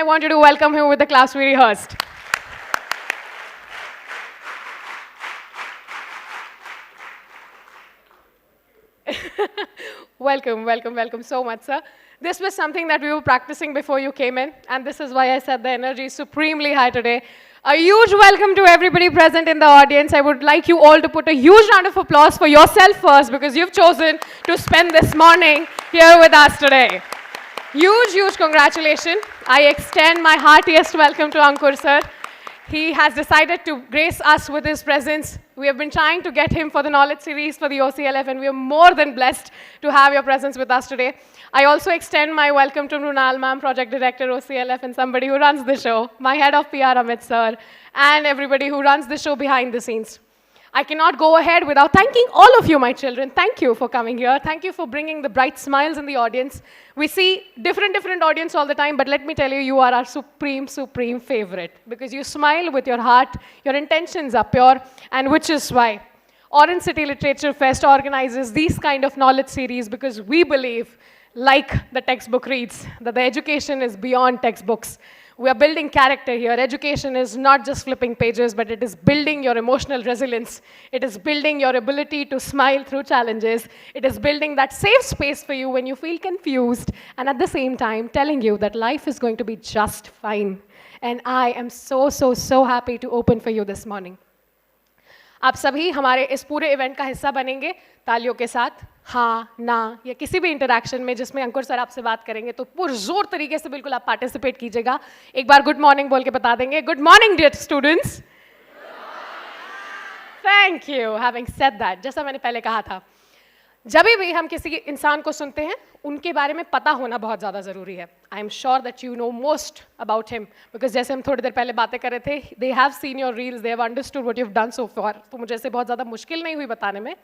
I want you to welcome him with the claps we rehearsed. Welcome, welcome, welcome so much, sir. This was something that we were practicing before you came in, and this is why I said the energy is supremely high today. A huge welcome to everybody present in the audience. I would like you all to put a huge round of applause for yourself first, because you've chosen to spend this morning here with us today. Huge, huge congratulations. I extend my heartiest welcome to Ankur, sir. He has decided to grace us with his presence. We have been trying to get him for the knowledge series for the OCLF, and we are more than blessed to have your presence with us today. I also extend my welcome to Mrunal ma'am, Project Director, OCLF, and somebody who runs the show, my head of PR, Amit sir, and everybody who runs the show behind the scenes. I cannot go ahead without thanking all of you, my children. Thank you for coming here. Thank you for bringing the bright smiles in the audience. We see different audience all the time, but let me tell you, you are our supreme favorite, because you smile with your heart, your intentions are pure, and which is why Orange City Literature Fest organizes these kind of knowledge series, because we believe, like the textbook reads, that the education is beyond textbooks. We are building character here. Education is not just flipping pages, but it is building your emotional resilience. It is building your ability to smile through challenges. It is building that safe space for you when you feel confused, and at the same time telling you that life is going to be just fine. And I am so happy to open for you this morning. आप सभी हमारे इस पूरे event का हिस्सा बनेंगे तालियों के साथ, हाँ ना या किसी भी इंटरैक्शन में जिसमें अंकुर सर आपसे बात करेंगे तो पुरजोर तरीके से बिल्कुल आप पार्टिसिपेट कीजिएगा. एक बार गुड मॉर्निंग बोल के बता देंगे. Good morning dear students. Thank you. Having said that, जैसा मैंने पहले कहा था, जब भी हम किसी इंसान को सुनते हैं उनके बारे में पता होना बहुत ज़्यादा ज़रूरी है. I am sure that you know most about him, because जैसे हम थोड़ी देर पहले बातें कर रहे थे, they have seen your reels, they have understood what you have done so far. तो मुझे ऐसे बहुत ज़्यादा मुश्किल नहीं हुई बताने में,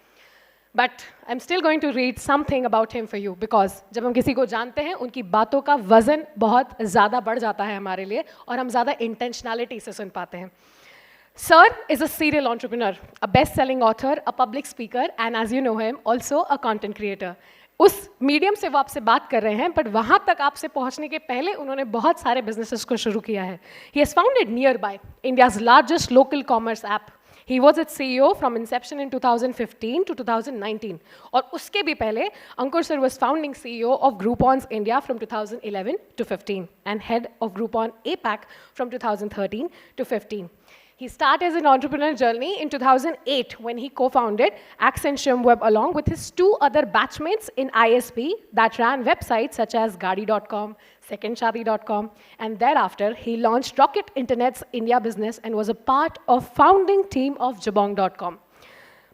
but I am still going to read something about him for you, because जब हम किसी को जानते हैं उनकी बातों का वजन बहुत ज़्यादा बढ़ जाता है हमारे लिए, और हम ज़्यादा इंटेंशनैलिटी से सुन पाते हैं. Sir is a serial entrepreneur, a best-selling author, a public speaker, and as you know him, also a content creator. उस मीडियम से वो आपसे बात कर रहे हैं, बट वहाँ तक आपसे पहुँचने के पहले उन्होंने बहुत सारे बिजनेसेस को शुरू किया है. He has founded Nearby, India's largest local commerce app. He was its CEO from inception in 2015 to 2019. और उसके भी पहले अंकुर sir was founding CEO of Groupon's India from 2011 to 15 and head of Groupon APAC from 2013 to 15. He started his entrepreneurial journey in 2008 when he co-founded Accenture Web along with his two other batchmates in ISP that ran websites such as Gaadi.com, SecondShadi.com, and thereafter he launched Rocket Internet's India business and was a part of founding team of Jabong.com.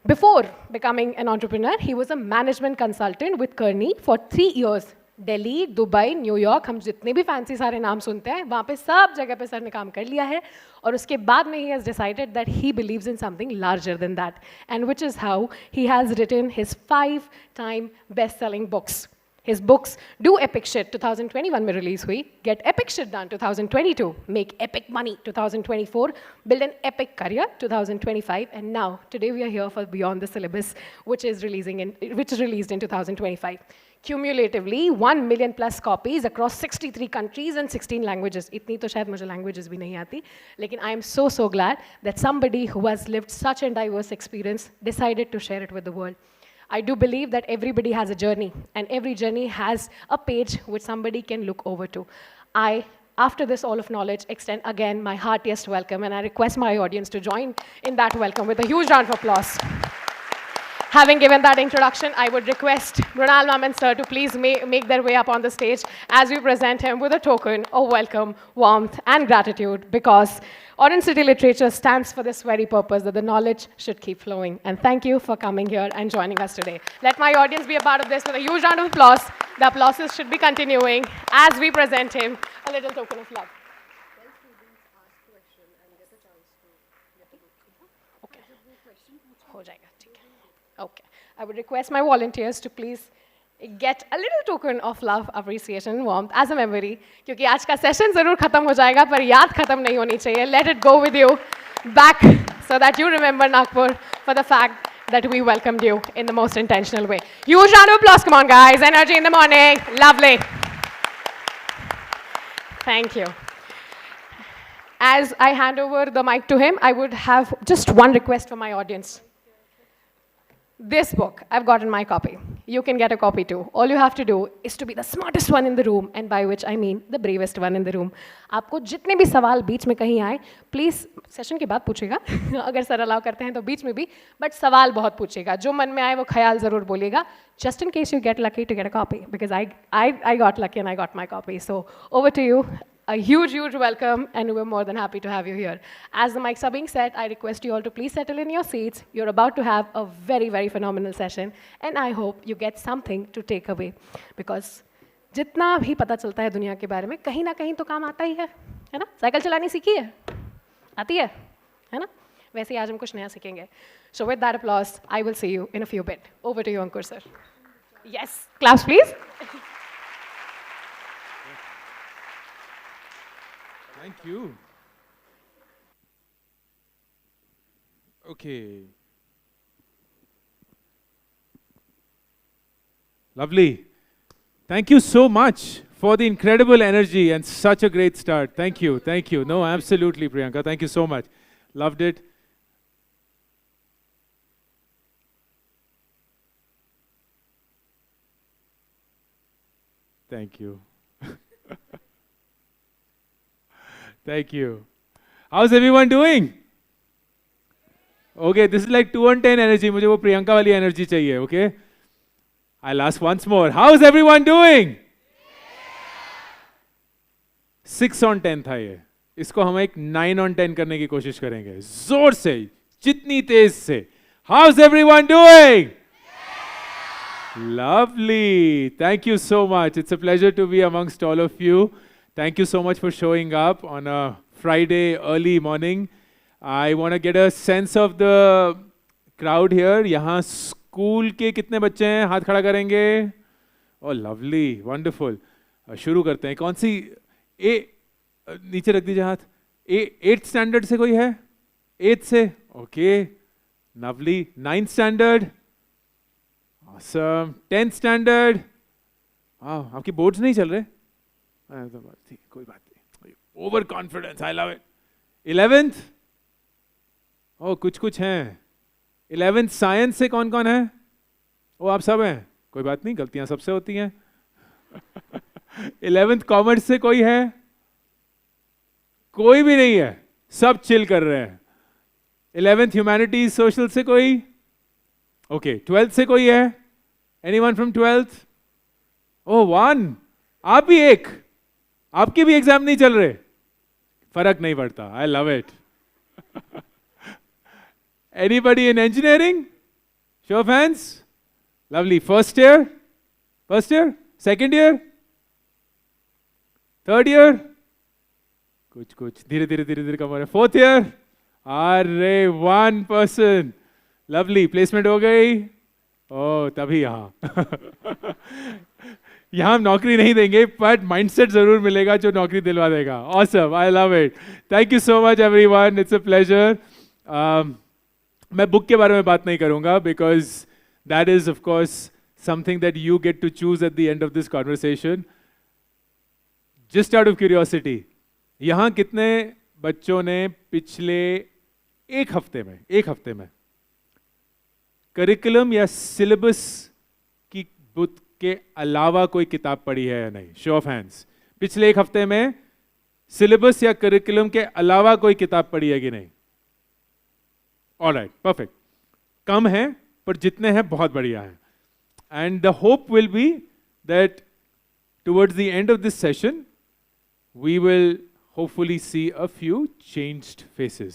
Before becoming an entrepreneur, he was a management consultant with Kearney for 3 years. Delhi, Dubai, New York, हम जितने भी fancy सारे नाम सुनते हैं वहाँ पे सब जगह पे सर ने काम कर लिया है, और उसके बाद में he has decided that he believes in something larger than that, and which is how he has written his 5-time best-selling books. His books Do Epic Shit 2021 में release हुई, Get Epic Shit Done 2022, Make Epic Money 2024, Build an Epic Career 2025, and now today we are here for Beyond the Syllabus, which is released in 2025. Cumulatively 1 million plus copies across 63 countries and 16 languages. इतनी तो शायद मुझे languages भी नहीं आती, लेकिन I am so glad that somebody who has lived such a diverse experience decided to share it with the world. I do believe that everybody has a journey, and every journey has a page which somebody can look over to. I, after this all of knowledge, extend again my heartiest welcome, and I request my audience to join in that welcome with a huge round of applause. Having given that introduction, I would request Mrunal ma'am and sir to please make their way up on the stage as we present him with a token of welcome, warmth, and gratitude, because Orange City Literature stands for this very purpose, that the knowledge should keep flowing. And thank you for coming here and joining us today. Let my audience be a part of this with a huge round of applause. The applauses should be continuing as we present him a little token of love. Okay. I would request my volunteers to please get a little token of love, appreciation, warmth as a memory. क्योंकि आज का session ज़रूर खत्म हो जाएगा, पर याद खत्म नहीं होनी चाहिए. Let it go with you back so that you remember Nagpur for the fact that we welcomed you in the most intentional way. Huge round of applause, come on guys. Energy in the morning. Lovely. Thank you. as I hand over the mic to him, I would have just one request for my audience. This book, I've gotten my copy. You can get a copy too. All you have to do is to be the smartest one in the room, and by which I mean the bravest one in the room. आपको जितने भी सवाल बीच में कहीं आए, please session के बाद पूछेगा. अगर सर अलाउ करते हैं तो बीच में भी, but सवाल बहुत पूछेगा. जो मन में आए वो ख्याल ज़रूर बोलिएगा. Just in case you get lucky to get a copy, because I got lucky and I got my copy. So over to you. A huge, huge welcome, and we're more than happy to have you here. As the mics are being set, I request you all to please settle in your seats. You're about to have a very, very phenomenal session, and I hope you get something to take away. Because जितना भी पता चलता है दुनिया के बारे में, कहीं ना कहीं तो काम आता ही है ना? साइकिल चलानी सीखी है? आती है ना? वैसे ही आज हम कुछ नया सीखेंगे. So with that applause, I will see you in a few bit. Over to you, Ankur sir. Yes, claps please. Thank you. Okay. Lovely. Thank you so much for the incredible energy and such a great start. Thank you. Thank you. No, absolutely, Priyanka. Thank you so much. Loved it. Thank you. Thank you. How's everyone doing? Okay, this is like 2 on 10 energy. मुझे वो प्रियंका वाली energy चाहिए, okay? I'll ask once more. How's everyone doing? 6 on 10 था ये. इसको हम एक 9 on 10 करने की कोशिश करेंगे. जोर से, जितनी तेज से. How's everyone doing? Lovely. Thank you so much. It's a pleasure to be amongst all of you. Thank you so much for showing up on a Friday early morning. I want to get a sense of the crowd here. यहाँ school के कितने बच्चे हैं? हाथ खड़ा करेंगे. Oh, lovely, wonderful. शुरू करते हैं. कौन सी नीचे रख दीजिए हाथ. 8th standard से कोई है? 8th से? Okay, lovely. 9th standard. Awesome. 10th standard. आपकी बोर्ड्स नहीं चल रहे? कोई बात नहीं. Over confidence, I love it. 11th. ओ कुछ हैं. 11th साइंस से कौन कौन है? ओ आप सब हैं. कोई बात नहीं, गलतियां सबसे होती हैं. 11th कॉमर्स से कोई है? कोई भी नहीं है. सब चिल कर रहे हैं. 11th ह्यूमैनिटीज सोशल से कोई? ओके. 12th से कोई है? Anyone from 12th? ओ 1. आप भी एक. आपके भी एग्जाम नहीं चल रहे? फर्क नहीं पड़ता. I love it. Anybody in engineering? Show of hands. Lovely. First year? Second year? Third year? कुछ धीरे कम हो रहा है. 4th year? अरे 1 person. Lovely. Placement हो गई? ओह तभी यहाँ. यहाँ हम नौकरी नहीं देंगे, बट माइंडसेट जरूर मिलेगा जो नौकरी दिलवा देगा. Awesome. I love it. Thank you so much everyone. It's a pleasure. मैं बुक के बारे में बात नहीं करूंगा because that is of course something that you get to choose at the end of this conversation. Just out of curiosity, यहाँ कितने बच्चों ने पिछले एक हफ्ते में करिकुलम या सिलेबस की बुक के अलावा कोई किताब पढ़ी है या नहीं? Show off hands. पिछले एक हफ्ते में सिलेबस या करिकुलम के अलावा कोई किताब पढ़ी है कि नहीं? Alright, perfect. कम है, पर जितने हैं बहुत बढ़िया है. And the hope will be that towards the end of this session we will hopefully see a few changed faces.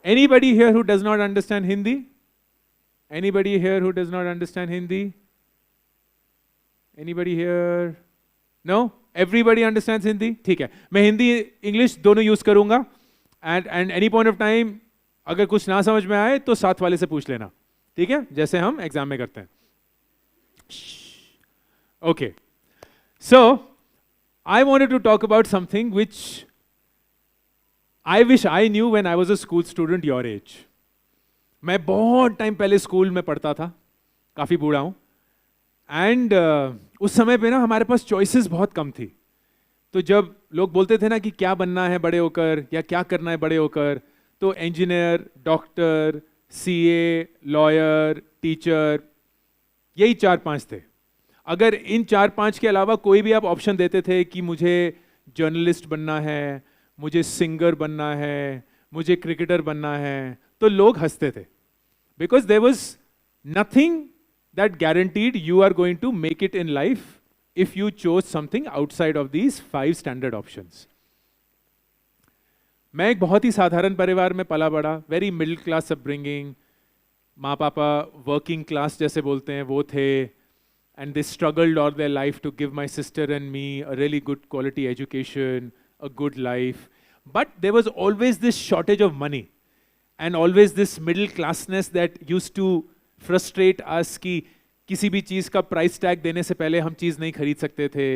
Anybody here who does not understand Hindi? Anybody here who does not understand Hindi? Anybody here? No? Everybody understands Hindi? ठीक है. मैं Hindi English दोनों use करूंगा. And any point of time अगर कुछ ना समझ में आए तो साथ वाले से पूछ लेना. ठीक है? जैसे हम एग्जाम में करते हैं. Okay. So I wanted to talk about something which I wish I knew when I was a school student your age. मैं बहुत टाइम पहले स्कूल में पढ़ता था, काफ़ी बूढ़ा हूँ. एंड उस समय पे ना हमारे पास चॉइसेस बहुत कम थी. तो जब लोग बोलते थे ना कि क्या बनना है बड़े होकर या क्या करना है बड़े होकर, तो engineer, doctor, CA, lawyer, teacher, यही 4-5 थे। अगर इन 4-5 के अलावा कोई भी आप ऑप्शन देते थे कि मुझे जर्नलिस्ट बनना है, मुझे सिंगर बनना है, मुझे क्रिकेटर बनना है, तो लोग हंसते थे, because there was nothing that guaranteed you are going to make it in life if you chose something outside of these 5 standard options. मैं एक बहुत ही साधारण परिवार में पला बड़ा, वेरी मिडिल क्लास अपब्रिंगिंग, माँ पापा वर्किंग क्लास जैसे बोलते हैं वो थे, and they struggled all their life to give my sister and me a really good quality education, a good life, but there was always this shortage of money and always this middle classness that used to frustrate us कि किसी भी चीज़ का price tag देने से पहले हम चीज़ नहीं खरीद सकते थे,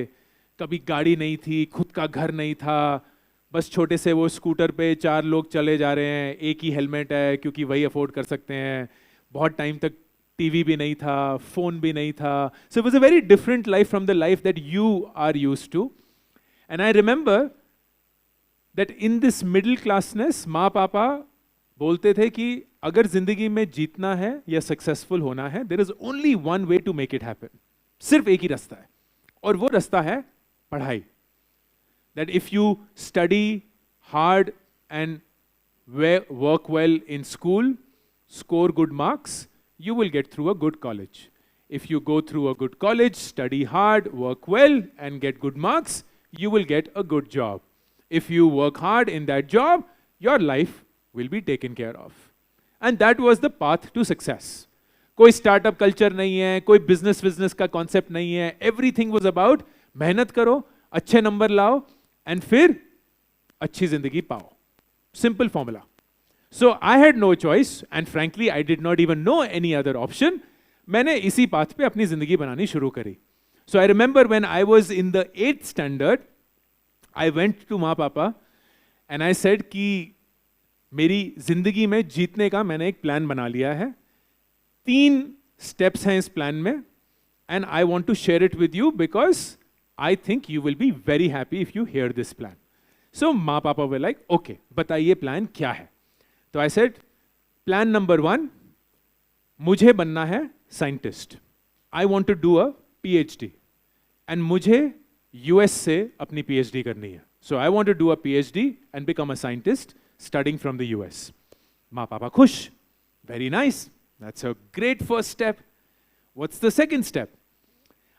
कभी गाड़ी नहीं थी, खुद का घर नहीं था, बस छोटे से वो स्कूटर पे 4 लोग चले जा रहे हैं, एक ही हेलमेट है क्योंकि वही अफोर्ड कर सकते हैं, बहुत टाइम तक टीवी भी नहीं था, फोन भी नहीं था, so it was a very different life from the life that you are used to. And I remember that in this middle classness माँ पापा बोलते थे कि अगर जिंदगी में जीतना है या सक्सेसफुल होना है, there is only one way to make it happen, सिर्फ एक ही रास्ता है, और वो रास्ता है पढ़ाई। That if you study hard and work well in school, score good marks, you will get through a good college. If you go through a good college, study hard, work well, and get good marks, you will get a good job. If you work hard in that job, your life will be taken care of. And that was the path to success. कोई startup culture नहीं है, कोई business का concept नहीं है, everything was about मेहनत करो, अच्छे नंबर लाओ, and फिर अच्छी जिंदगी पाओ. Simple formula. So I had no choice, and frankly I did not even know any other option. मैंने इसी पाथ पे अपनी जिंदगी बनानी शुरू करी. So I remember when I was in the 8th standard, I went to माँ पापा and I said कि मेरी जिंदगी में जीतने का मैंने एक प्लान बना लिया है. 3 steps हैं इस प्लान में, and I want to share it with you because I think you will be very happy if you hear this plan. So माँ पापा were like, okay, बताइए प्लान क्या है. तो आई सेड प्लान नंबर 1, मुझे बनना है scientist. I want to do a PhD and मुझे US से अपनी PhD करनी है. So I want to do a PhD and become a scientist studying from the US. माँ पापा खुश, very nice, that's a great first step. What's the second step?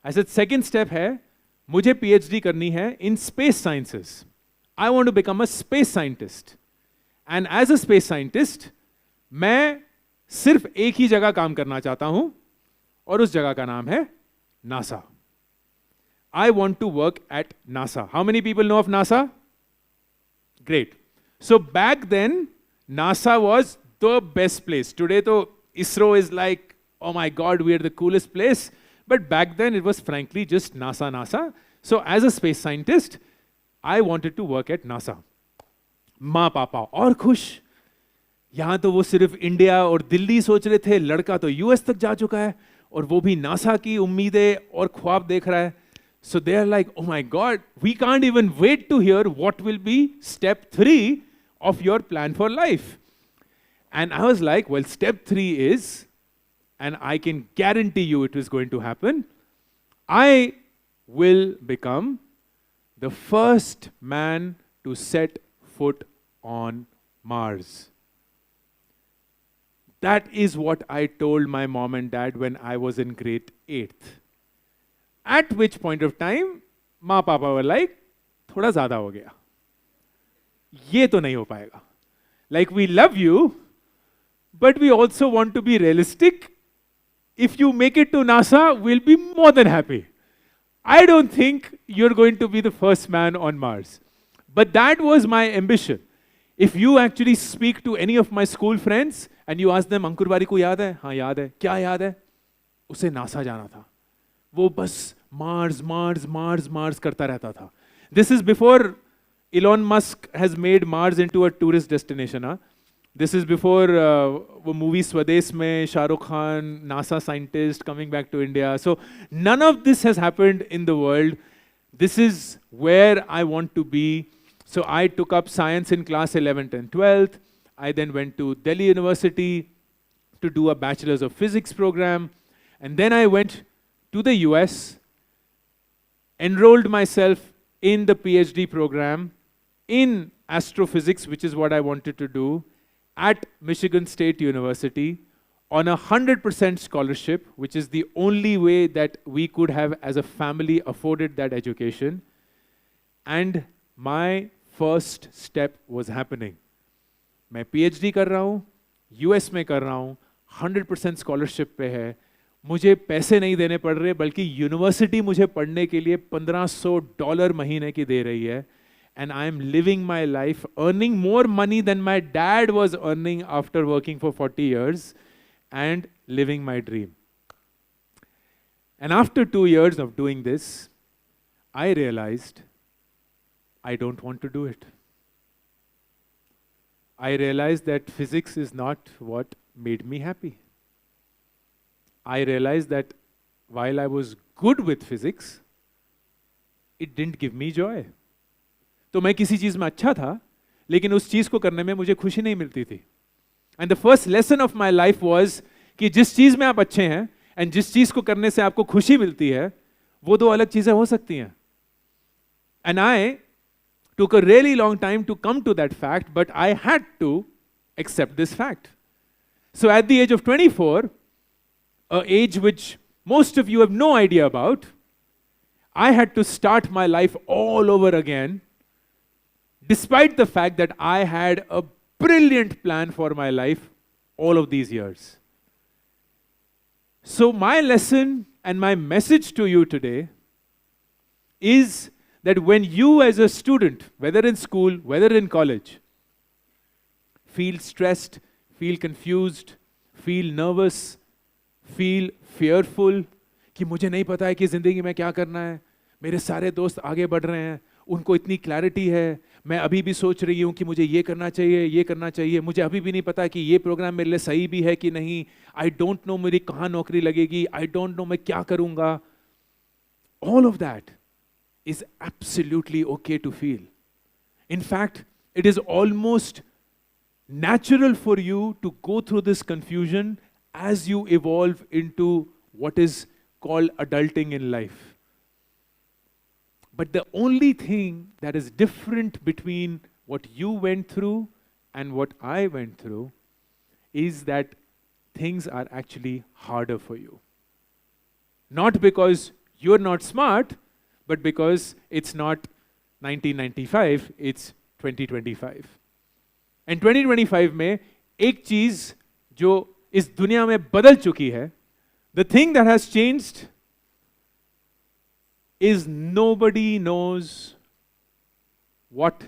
I said second step है मुझे PhD करनी है in space sciences. I want to become a space scientist. And as a space scientist मैं सिर्फ एक ही जगह काम करना चाहता हूं, और उस जगह का नाम है NASA. I want to work at NASA. How many people know of NASA? Great. So back then NASA was the best place. Today तो ISRO is like, oh my god, we are the coolest place, but back then it was frankly just NASA. So as a space scientist I wanted to work at NASA. माँ पापा और खुश. यहाँ तो वो सिर्फ India और दिल्ली सोच रहे थे, लड़का तो US तक जा चुका है और वो भी नासा की उम्मीदें और ख्वाब देख रहा है. So they are like, oh my God, we can't even wait to hear what will be step 3 of your plan for life. And I was like, well, step 3 is, and I can guarantee you it is going to happen, I will become the first man to set foot on Mars. That is what I told my mom and dad when I was in grade 8th. At which point of time, माँ पापा were like, थोड़ा ज़्यादा हो गया, ये तो नहीं हो पाएगा. Like, we love you, but we also want to be realistic. If you make it to NASA, we'll be more than happy. I don't think you're going to be the first man on Mars. But that was my ambition. If you actually speak to any of my school friends and you ask them, अंकुर बारी को याद है? हाँ याद है. क्या याद है? उसे नासा जाना था. वो बस Mars करता रहता था. This is before Elon Musk has made Mars into a tourist destination. Huh? This is before वो movie स्वदेश में Shahrukh Khan, NASA scientist coming back to India. So none of this has happened in the world. This is where I want to be. So I took up science in class 11th and 12th. I then went to Delhi University to do a Bachelor's of Physics program. And then I went to the US, enrolled myself in the PhD program in astrophysics, which is what I wanted to do, at Michigan State University on a 100% scholarship, which is the only way that we could have as a family afforded that education. And my first step was happening. मैं PhD कर रहा हूँ, US में कर रहा हूँ, 100% scholarship पे है, मुझे पैसे नहीं देने पड़ रहे, बल्कि यूनिवर्सिटी मुझे पढ़ने के लिए $1500 महीने की दे रही है. And I am living my life, earning more money than my dad was earning after working for 40 years, and living my dream. And after 2 years of doing this, I realized I don't want to do it. I realized that physics is not what made me happy. I realized that while I was good with physics, it didn't give me joy. तो मैं किसी चीज में अच्छा था, लेकिन उस चीज को करने में मुझे खुशी नहीं मिलती थी. And the first lesson of my life was कि जिस चीज में आप अच्छे हैं and जिस चीज को करने से आपको खुशी मिलती है, वो दो अलग चीजें हो सकती हैं. And I took a really long time to come to that fact, but I had to accept this fact. So at the age of 24, an age which most of you have no idea about, I had to start my life all over again, despite the fact that I had a brilliant plan for my life all of these years. So my lesson and my message to you today is that when you as a student, whether in school, whether in college, feel stressed, feel confused, feel nervous, feel fearful, कि मुझे नहीं पता है कि ज़िंदगी में क्या करना है, मेरे सारे दोस्त आगे बढ़ रहे हैं, उनको इतनी क्लैरिटी है, मैं अभी भी सोच रही हूँ कि मुझे ये करना चाहिए, मुझे अभी भी नहीं पता कि ये प्रोग्राम मेरे लिए सही भी है कि नहीं, आई डोंट नो मेरी कहाँ नौकरी लगेगी, आई डोंट नो मैं क्या करूँगा. All of that is absolutely okay to feel. In fact, it is almost natural for you to go through this confusion as you evolve into what is called adulting in life. But the only thing that is different between what you went through and what I went through is that things are actually harder for you. Not because you're not smart, but because it's not 1995, it's 2025. And 2025 में एक चीज जो इस दुनिया में बदल चुकी है, the thing that has changed is nobody knows what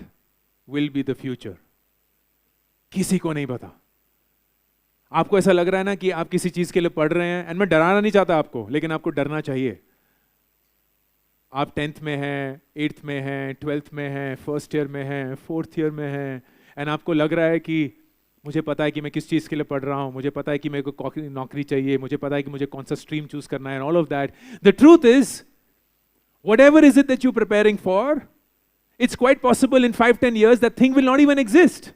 will be the future. किसी को नहीं पता. आपको ऐसा लग रहा है ना कि आप किसी चीज के लिए पढ़ रहे हैं, एंड मैं डराना नहीं चाहता आपको, लेकिन आपको डरना चाहिए. आप 10th में हैं, 8th में हैं, 12th में हैं, फर्स्ट ईयर में हैं, 4th ईयर में हैं, एंड आपको लग रहा है कि मुझे पता है कि मैं किस चीज़ के लिए पढ़ रहा हूँ, मुझे पता है कि मेरे को नौकरी चाहिए, मुझे पता है कि मुझे कौन सा स्ट्रीम चूज करना है, and all of that. The truth is, whatever is it that you're preparing for, it's quite possible in 5-10 years that thing will not even exist.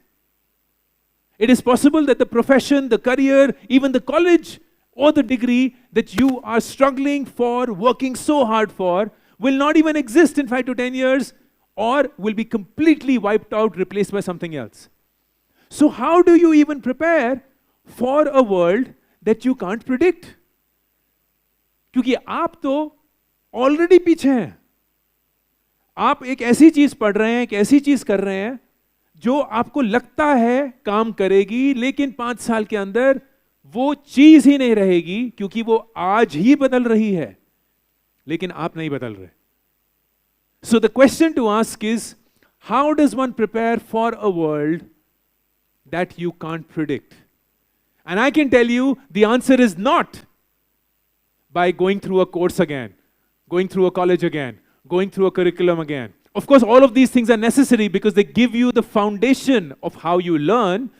It is possible that the profession, the career, even the college or the degree that you are struggling for, working so hard for, will not even exist in 5 to 10 years, or will be completely wiped out, replaced by something else. So how do you even prepare for a world that you can't predict? क्योंकि आप तो already पीछे हैं. आप एक ऐसी चीज पढ़ रहे हैं, एक ऐसी चीज कर रहे हैं जो आपको लगता है काम करेगी, लेकिन 5 साल के अंदर वो चीज ही नहीं रहेगी, क्योंकि वो आज ही बदल रही है, लेकिन आप नहीं बदल रहे. So the question to ask is, how does one prepare for a world that you can't predict? And I can tell you the answer is not by going through a course again, going through a college again, going through a curriculum again. Of course, all of these things are necessary because they give you the foundation of how you learn.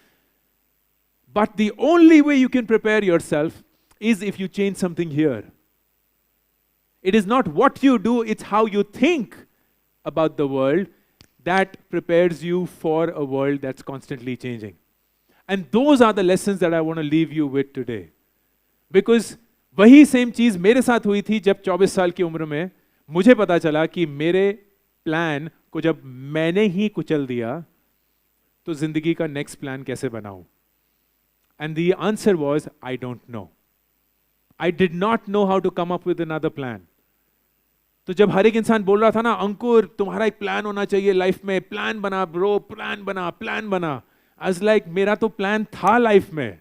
But the only way you can prepare yourself is if you change something here. It is not what you do, it's how you think about the world that prepares you for a world that's constantly changing. And those are the lessons that I want to leave you with today. Because वही same चीज मेरे साथ हुई थी जब 24 साल की उम्र में मुझे पता चला कि मेरे प्लान को जब मैंने ही कुचल दिया तो जिंदगी का नेक्स्ट प्लान कैसे बनाऊं. And the answer was I don't know. I did not know how to come up with another plan. तो जब हर एक इंसान बोल रहा था ना, अंकुर तुम्हारा एक प्लान होना चाहिए लाइफ में, प्लान बना ब्रो, प्लान बना, प्लान बना. आई वाज लाइक मेरा तो प्लान था लाइफ में,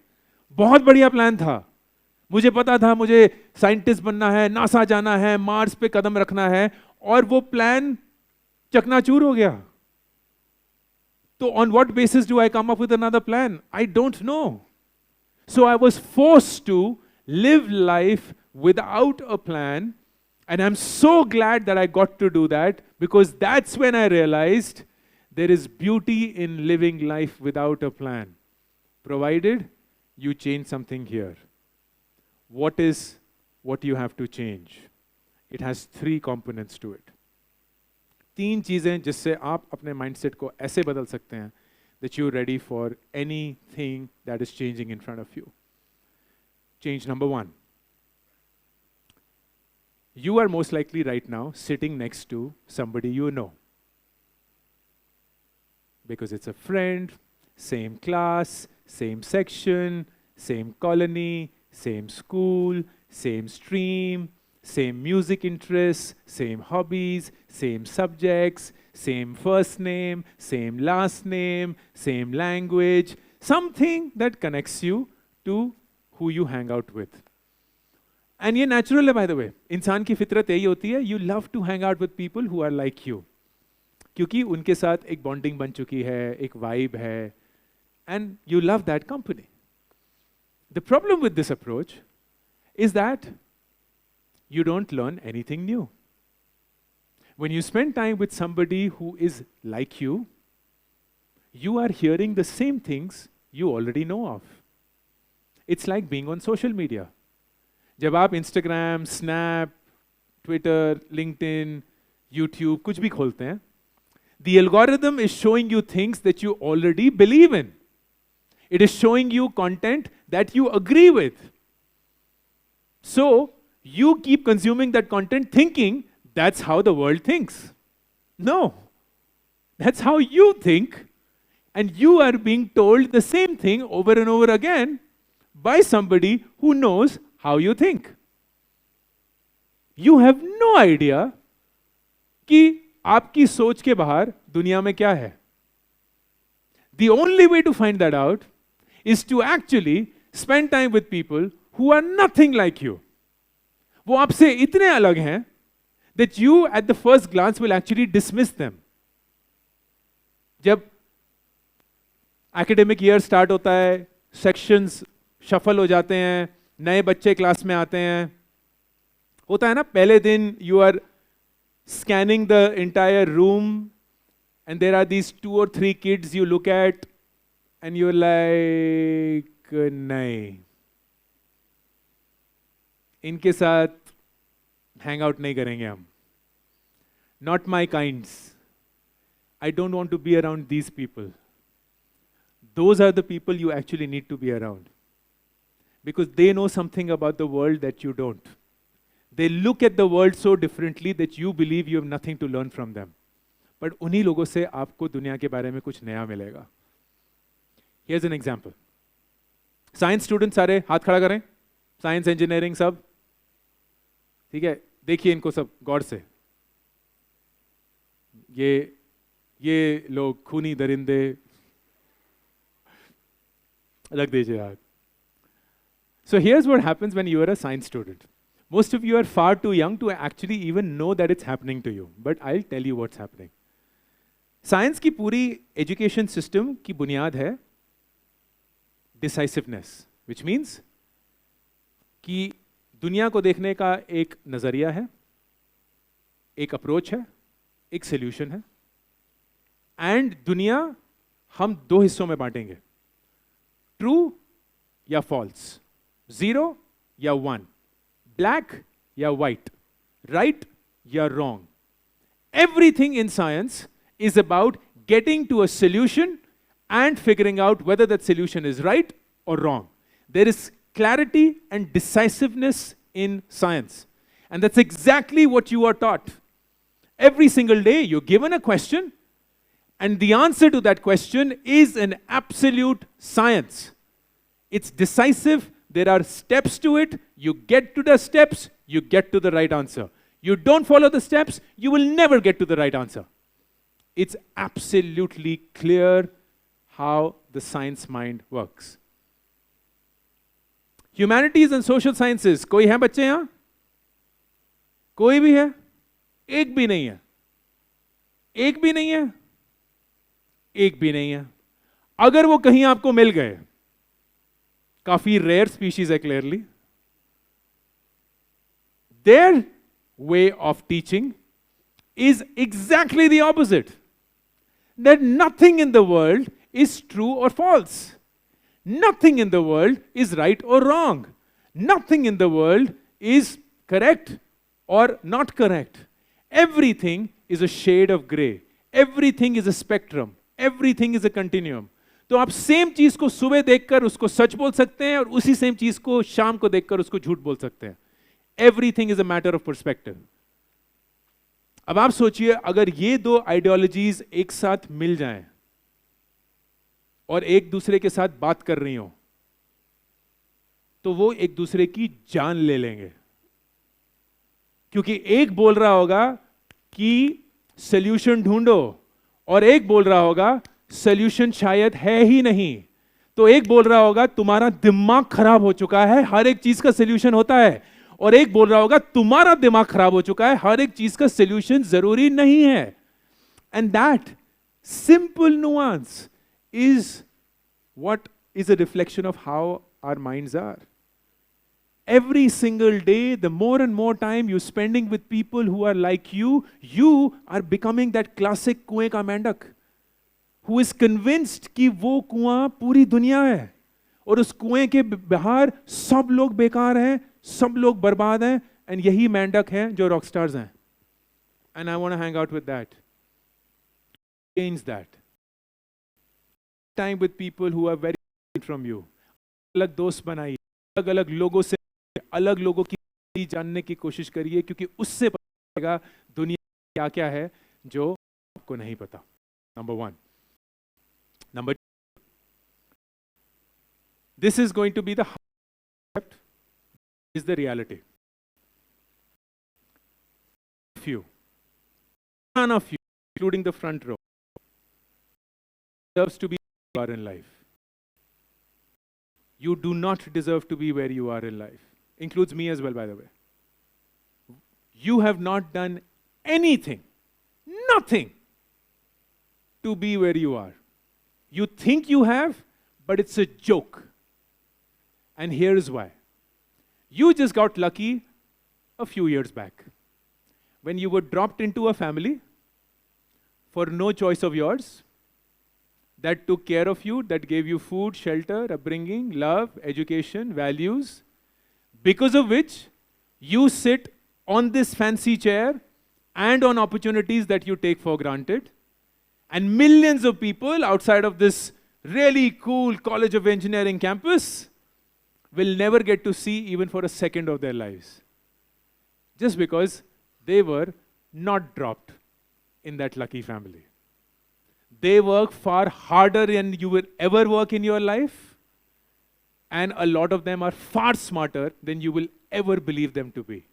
बहुत बढ़िया प्लान था. मुझे पता था मुझे साइंटिस्ट बनना है, नासा जाना है, मार्स पे कदम रखना है, और वो प्लान चकनाचूर हो गया. तो on what basis do I come up with another plan? I don't know. So I was forced to live life without a plan, and I'm so glad that I got to do that, because that's when I realized there is beauty in living life without a plan, provided you change something here. What is what you have to change? It has 3 components to it. 3 चीजें जिससे आप अपने mindset को ऐसे बदल सकते हैं that you're ready for anything that is changing in front of you. Change number 1. You are most likely right now sitting next to somebody you know. Because it's a friend, same class, same section, same colony, same school, same stream, same music interests, same hobbies, same subjects, same first name, same last name, same language, something that connects you to who you hang out with. And ये natural है, by the way. इंसान की फितरत यही होती है, you love to hang out with people who are like you. क्योंकि उनके साथ एक bonding बन चुकी है, एक vibe है, and you love that company. The problem with this approach is that you don't learn anything new. When you spend time with somebody who is like you, you are hearing the same things you already know of. It's like being on social media. जब आप Instagram, Snap, Twitter, LinkedIn, YouTube कुछ भी खोलते हैं, the algorithm is showing you things that you already believe in. It is showing you content that you agree with. So you keep consuming that content thinking that's how the world thinks. No, that's how you think, and you are being told the same thing over and over again by somebody who knows how you think. You have no idea कि आपकी सोच के बाहर दुनिया में क्या है. The only way to find that out is to actually spend time with people who are nothing like you. वो आपसे इतने अलग हैं that you at the first glance will actually dismiss them. जब academic year start होता है, sections shuffle हो जाते हैं, नए बच्चे क्लास में आते हैं, होता है ना, पहले दिन you are scanning the entire room and there are these 2 or 3 kids you look at and you are like नहीं, इनके साथ हैंग आउट नहीं करेंगे हम, not my kinds, I don't want to be around these people. Those are the people you actually need to be around. Because they know something about the world that you don't. They look at the world so differently that you believe you have nothing to learn from them. But उन्हीं लोगों से आपको दुनिया के बारे में कुछ नया मिलेगा. Here's an example. Science students सारे हाथ खड़ा करें. Science, engineering सब. ठीक है, देखिए इनको सब गौर से. ये लोग खूनी दरिंदे रख दीजिए हाथ. So here's what happens when you are a science student. Most of you are far too young to actually even know that it's happening to you. But I'll tell you what's happening. Science की पूरी education system की बुनियाद है decisiveness, which means कि दुनिया को देखने का एक नजरिया है, एक अप्रोच है, एक सॉल्यूशन है, एंड दुनिया हम 2 हिस्सों में बांटेंगे, ट्रू या फॉल्स, 0 या 1, ब्लैक या व्हाइट, right या wrong. Everything in science is about getting to a solution and figuring out whether that solution is right or wrong. There is clarity and decisiveness in science. And that's exactly what you are taught. Every single day, you're given a question, and the answer to that question is an absolute science. It's decisive. There are steps to it. You get to the steps, you get to the right answer. You don't follow the steps, you will never get to the right answer. It's absolutely clear how the science mind works. Humanities and social sciences, कोई है बच्चे यहाँ? कोई भी है? एक भी नहीं है. एक भी नहीं है? एक भी नहीं है. अगर वो कहीं आपको मिल गए, काफी रेयर स्पीशीज है clearly, their way of teaching is exactly the opposite. That nothing in the world is true or false. Nothing in the world is right or wrong. Nothing in the world is correct or not correct. Everything is a shade of gray. Everything is a spectrum. Everything is a continuum. तो आप same चीज को सुबह देखकर उसको सच बोल सकते हैं और उसी सेम चीज को शाम को देखकर उसको झूठ बोल सकते हैं. Everything is a matter of perspective. अब आप सोचिए, अगर ये दो आइडियोलॉजीज एक साथ मिल जाएं और एक दूसरे के साथ बात कर रही हो, तो वो एक दूसरे की जान ले लेंगे. क्योंकि एक बोल रहा होगा कि सॉल्यूशन ढूंढो और एक बोल रहा होगा सॉल्यूशन शायद है ही नहीं. तो एक बोल रहा होगा तुम्हारा दिमाग खराब हो चुका है, हर एक चीज का सॉल्यूशन होता है, और एक बोल रहा होगा तुम्हारा दिमाग खराब हो चुका है, हर एक चीज का सॉल्यूशन जरूरी नहीं है. And that simple nuance is what is a reflection of how our minds are. Every single day, the more and more time you're spending with people who are like you are becoming that classic कुएं का मेंढक who is convinced कि वो कुआं पूरी दुनिया है और उस कुएं के बाहर सब लोग बेकार हैं, सब लोग बर्बाद हैं, and यही मेंढक हैं जो रॉक स्टार्स हैं. And I want to hang out with that. Change that. Time with people who are very different from you. अलग दोस्त बनाइए, अलग अलग लोगों से अलग लोगों की जानने की कोशिश करिए, क्योंकि उससे पता चलेगा दुनिया क्या क्या है जो आपको नहीं पता. Number one. Number two, this is going to be the concept, is the reality. Few, none of you, including the front row, deserves to be where you are in life. You do not deserve to be where you are in life. Includes me as well, by the way. You have not done anything, nothing, to be where you are. You think you have, but it's a joke. And here's why. You just got lucky a few years back when you were dropped into a family for no choice of yours, that took care of you, that gave you food, shelter, upbringing, love, education, values, because of which you sit on this fancy chair and on opportunities that you take for granted. And millions of people outside of this really cool College of Engineering campus will never get to see even for a second of their lives. Just because they were not dropped in that lucky family. They work far harder than you will ever work in your life. And a lot of them are far smarter than you will ever believe them to be.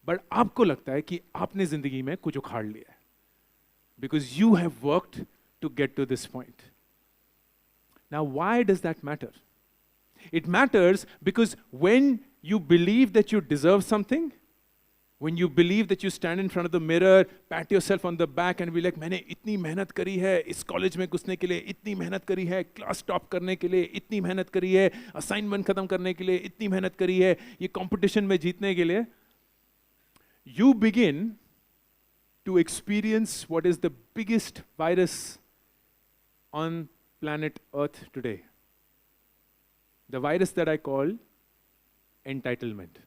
But आपको लगता है कि आपने जिंदगी में कुछ उखाड़ लिया है. Because you have worked to get to this point. Now, why does that matter? It matters because when you believe that you deserve something, when you believe that you stand in front of the mirror, pat yourself on the back and be like, मैंने इतनी मेहनत करी है इस college में घुसने के लिए, इतनी मेहनत करी है क्लास टॉप करने के लिए, इतनी मेहनत करी है असाइनमेंट खत्म करने के लिए, इतनी मेहनत करी है ये कंपटीशन में जीतने के लिए, you begin to experience what is the biggest virus on planet Earth today. The virus that I call entitlement.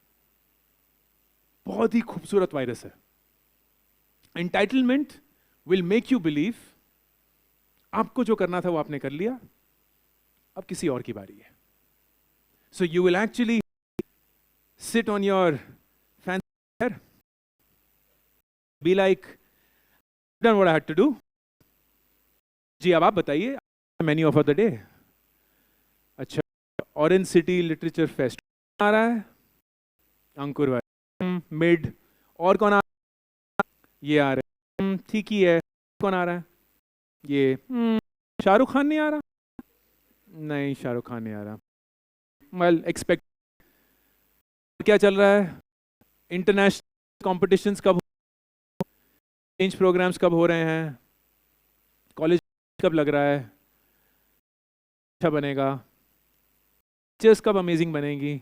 बहुत ही खूबसूरत वायरस है। Entitlement will make you believe आपको जो करना था वो आपने कर लिया, अब किसी और की बारी है। So you will actually sit on your fancy chair, be like, done what I had to do. जी अब आप बताइए मेन्यू ऑफ द डे। अच्छा, ऑरेंज सिटी लिटरेचर फेस्ट आ रहा है, अंकुर भाई मिड, और कौन आ रहा है? ये आ रहा है, ठीक ही है। कौन आ रहा है? ये शाहरुख खान नहीं आ रहा? नहीं, शाहरुख खान नहीं आ रहा। Well expect. क्या चल रहा है? इंटरनेशनल कॉम्पिटिशन्स कब, चेंज प्रोग्राम्स कब हो रहे हैं, कॉलेज कब लग रहा है, अच्छा बनेगा, टीचर्स कब अमेजिंग बनेंगी,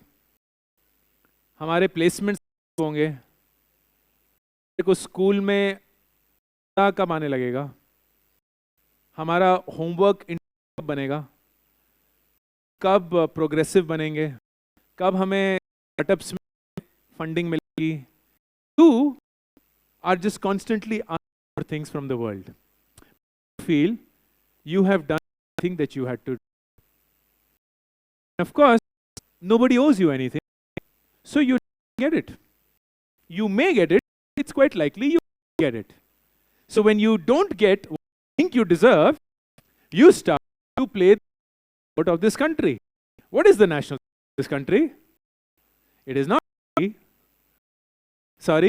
हमारे प्लेसमेंट्स होंगे, को स्कूल में कब आने लगेगा, हमारा होमवर्क कब बनेगा, कब प्रोग्रेसिव बनेंगे, कब हमें स्टार्टअप्स में फंडिंग मिलेगी। You are just constantly asking for things from the world. You feel you have done everything that you had to do. Of course, nobody owes you anything, so you get it. You may get it. It's quite likely you get it. So when you don't get what you think you deserve, you start to play out of this country. What is the national of this country? It is not. Sorry.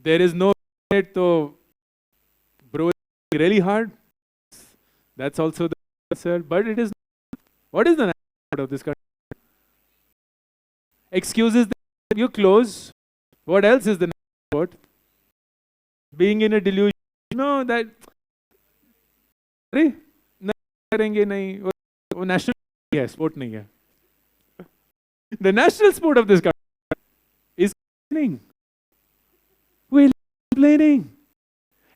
There is no it, so bro, it's really hard. That's also the answer, but it is. What is the national of this country? Excuses that you close. What else is the national? Being in a delusion. No, that. अरे नहीं करेंगे नहीं, वो national है, sport नहीं है. The national sport of this country is complaining. We're complaining.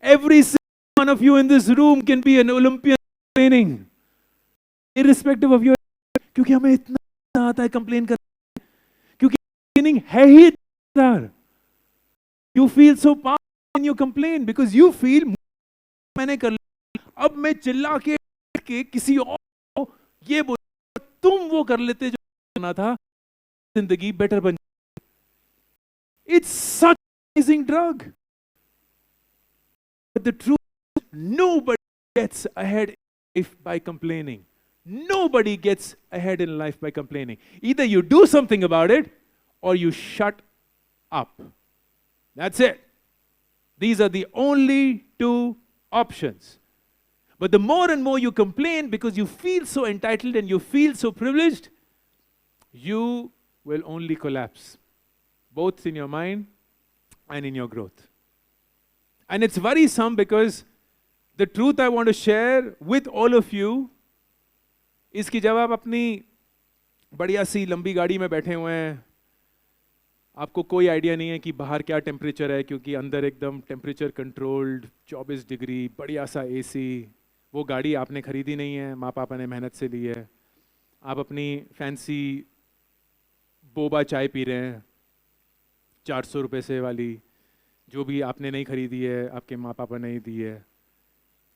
Every single one of you in this room can be an Olympian complaining, irrespective of your. क्योंकि हमें इतना आता है complain करने, क्योंकि complaining है ही इतना. You feel so powerful when you complain because you feel मैंने कर लिया, अब मैं चिल्ला के किसी और ये बोल, तुम वो कर लेते जो करना था, जिंदगी बेटर बन. It's such an amazing drug. But the truth is, nobody gets ahead if by complaining. Nobody gets ahead in life by complaining. Either you do something about it or you shut up. That's it. These are the only two options. But the more and more you complain because you feel so entitled and you feel so privileged, you will only collapse, both in your mind and in your growth. And it's worrisome because the truth I want to share with all of you is कि जब आप अपनी बढ़िया सी लंबी गाड़ी में बैठे हुए हैं, आपको कोई आइडिया नहीं है कि बाहर क्या टेम्परेचर है, क्योंकि अंदर एकदम टेम्परेचर कंट्रोल्ड 24 डिग्री बढ़िया सा एसी. वो गाड़ी आपने खरीदी नहीं है, माँ पापा ने मेहनत से ली है. आप अपनी फैंसी बोबा चाय पी रहे हैं 400 रुपये से वाली, जो भी आपने नहीं खरीदी है, आपके माँ पापा ने ही दी है.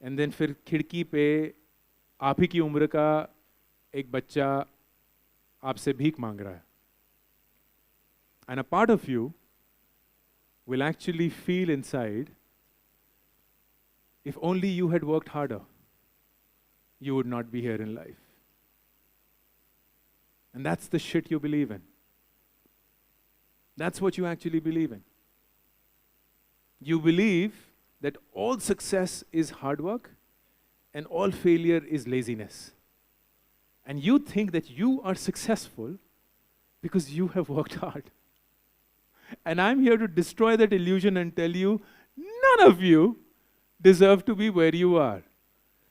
एंड देन फिर खिड़की पे आप ही की उम्र का एक बच्चा आपसे भीख मांग रहा है. And a part of you will actually feel inside, if only you had worked harder, you would not be here in life. And that's the shit you believe in. That's what you actually believe in. You believe that all success is hard work and all failure is laziness. And you think that you are successful because you have worked hard. And I'm here to destroy that illusion and tell you, none of you deserve to be where you are.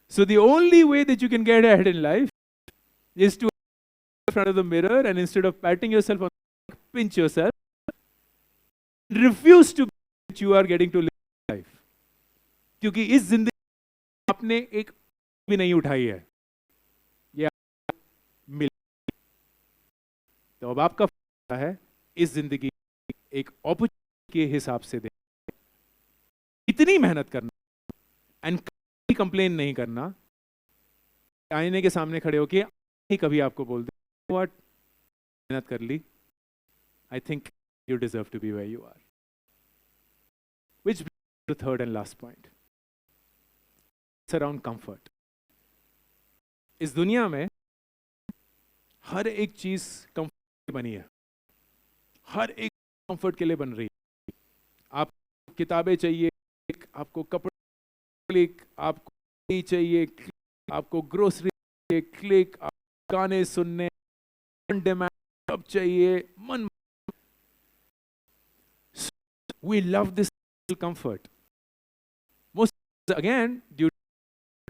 So the only way that you can get ahead in life is to in front of the mirror and instead of patting yourself on the back, pinch yourself. Refuse to believe that you are getting to live life. क्योंकि इस जिंदगी आपने एक भी नहीं उठाई है, ये मिल. तो अब आपका है इस जिंदगी एक अपॉर्चुनिटी के हिसाब से दे, इतनी मेहनत करना एंड कंप्लेन नहीं करना, आईने के सामने खड़े होके ही कभी आपको बोल दे व्हाट मेहनत कर ली, I think you deserve to be where you are. Which brings the third and last point, it's around comfort. इस दुनिया में हर एक चीज कंफर्ट बनी है, हर एक कंफर्ट के लिए बन रही है. आपको किताबें चाहिए, आपको कपड़े, आपको नहीं चाहिए, आपको ग्रोसरी चाहिए, क्लिक, गाने सुनने, ऑन डिमांड सब चाहिए, मन. We love this comfort. Most again,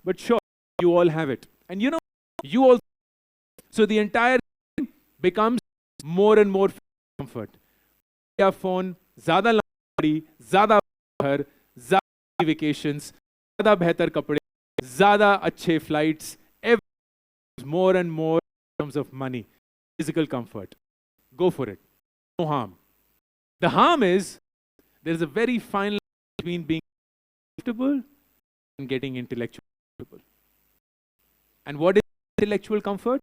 but sure, you all have it, and you know, you all. So the entire becomes more and more comfort. या फोन ज्यादा लंबी, ज्यादा घर, ज्यादा वेकेशंस, ज्यादा बेहतर कपड़े, ज्यादा अच्छे flights, more and more in terms of money, physical comfort. Go for it. No harm. The harm is there is a very fine line between being comfortable and getting intellectual comfortable. And what is intellectual comfort?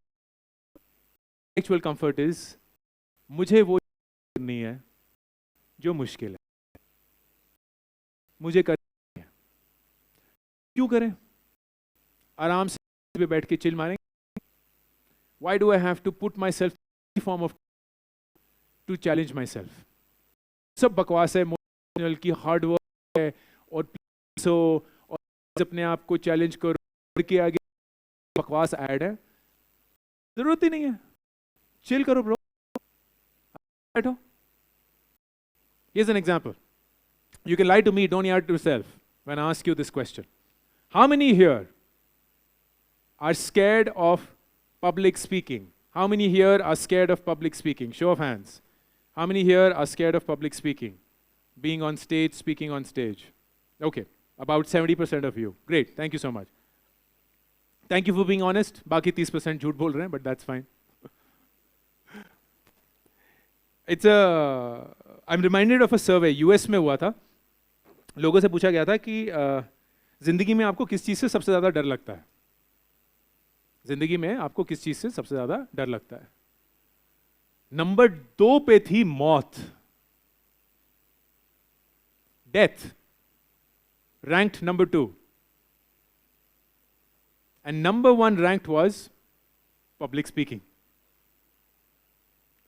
Intellectual comfort is मुझे वो करनी है जो मुश्किल है, मुझे करनी है. क्यों करें? आराम से बैठ के चिल मारेंगे. Why do I have to put myself in form of to challenge myself? सब बकवास है, मोटिवेशनल की हार्ड वर्क है और सो और अपने आप को चैलेंज करो के आगे बकवास ऐड है, जरूरत ही नहीं है. चिल करो ब्रो, बैठो. Here's an example. You can lie to me, don't lie to yourself when I ask you this question. How many here are scared of public speaking? How many here are scared of public speaking? Show of hands. How many here are scared of public speaking? Being on stage, speaking on stage. Okay, about 70% of you. Great, thank you so much. Thank you for being honest. बाकी 30% झूठ बोल रहे हैं, but that's fine. I'm reminded of a survey, US में हुआ था. लोगों से पूछा गया था कि जिंदगी में आपको किस चीज से सबसे ज्यादा डर लगता है? जिंदगी में आपको किस चीज से सबसे ज्यादा डर लगता है? नंबर 2 पे थी मौत, death, ranked number 2, and number 1 ranked was public speaking.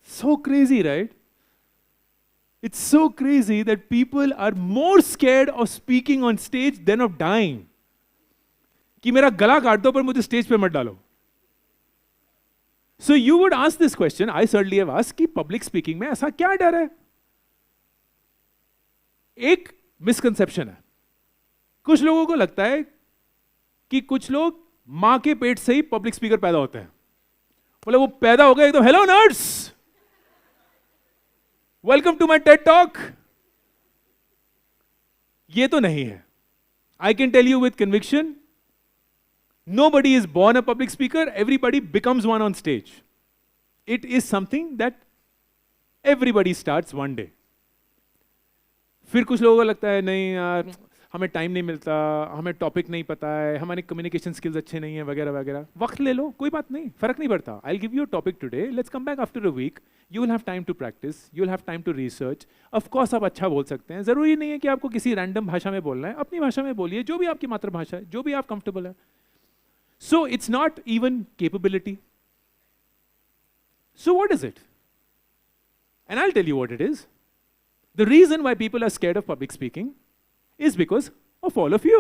So crazy, right? It's so crazy that people are more scared of speaking on stage than of dying. कि मेरा गला काट दो पर मुझे स्टेज पे मत डालो. So you would ask this question, I certainly have asked, कि public speaking में ऐसा क्या डर है? एक मिसकंसेप्शन है. कुछ लोगों को लगता है कि कुछ लोग मां के पेट से ही पब्लिक स्पीकर पैदा होते हैं. बोले वो पैदा हो गए तो hello nurse, welcome to my TED talk. ये तो नहीं है. I can tell you with conviction, nobody is born a public speaker, everybody becomes one on stage. It is something that everybody starts one day. फिर कुछ लोगों को लगता है नहीं यार हमें टाइम नहीं मिलता, हमें टॉपिक नहीं पता है, हमारे कम्युनिकेशन स्किल्स अच्छे नहीं हैं वगैरह वगैरह. वक्त ले लो, कोई बात नहीं, फर्क नहीं पड़ता. I give you a topic today, let's come back after a week, you will have time to practise, you will have time to research. Of course आप अच्छा बोल सकते हैं, जरूरी नहीं है कि आपको किसी रैंडम भाषा में बोलना है. अपनी भाषा में बोलिए, जो भी आपकी मातृभाषा है, जो भी आप कंफर्टेबल है. So it's not even capability. So what is it? And I'll tell you what it is. The reason why people are scared of public speaking is because of all of you.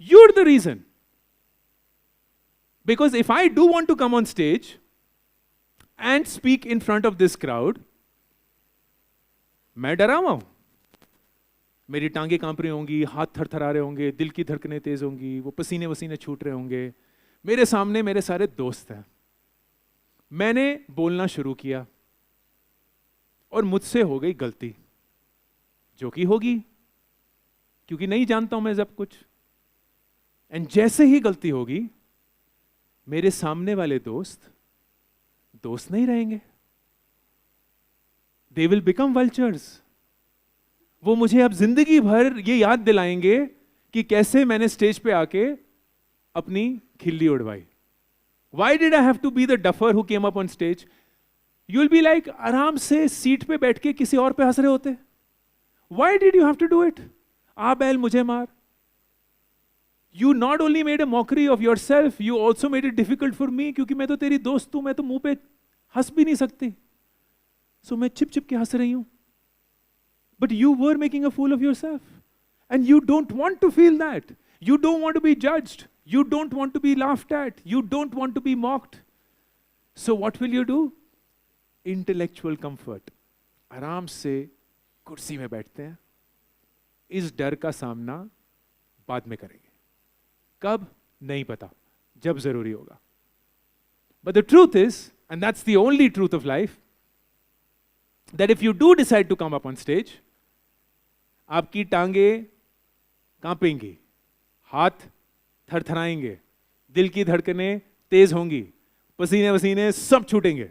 You're the reason. Because if I do want to come on stage and speak in front of this crowd, मैं डरा हुआ हूं. मेरी टांगे कांप रही होंगी, हाथ थरथरा रहे होंगे, दिल की धड़कनें तेज होंगी, वो पसीने वसीने छूट रहे होंगे. मेरे सामने मेरे सारे दोस्त हैं. मैंने बोलना शुरू किया और मुझसे हो गई गलती, जो कि होगी क्योंकि नहीं जानता हूं मैं सब कुछ. एंड जैसे ही गलती होगी, मेरे सामने वाले दोस्त दोस्त नहीं रहेंगे. They will become vultures. वो मुझे अब जिंदगी भर ये याद दिलाएंगे कि कैसे मैंने स्टेज पे आके अपनी खिल्ली उड़वाई। Why did I have to be the duffer who came up on stage? You'll be like, आराम से सीट पे बैठ के किसी और पे हंस रहे होते। Why did you have to do it? आ बैल मुझे मार। You not only made a mockery of yourself, you also made it difficult for me, क्योंकि मैं तो तेरी दोस्त हूं, मैं तो मुंह पे हंस भी नहीं सकती। So मैं छिप छिप के हंस रही हूं। But you were making a fool of yourself. And you don't want to feel that. You don't want to be judged. You don't want to be laughed at. You don't want to be mocked. So what will you do? Intellectual comfort. आराम से कुर्सी में बैठते हैं। इस डर का सामना बाद में करेंगे। कब? नहीं पता। जब जरूरी होगा। But the truth is, and that's the only truth of life, that if you do decide to come up on stage, आपकी टांगे कांपेंगी, हाथ थरथराएंगे, दिल की धड़कनें तेज होंगी, पसीने वसीने सब छूटेंगे,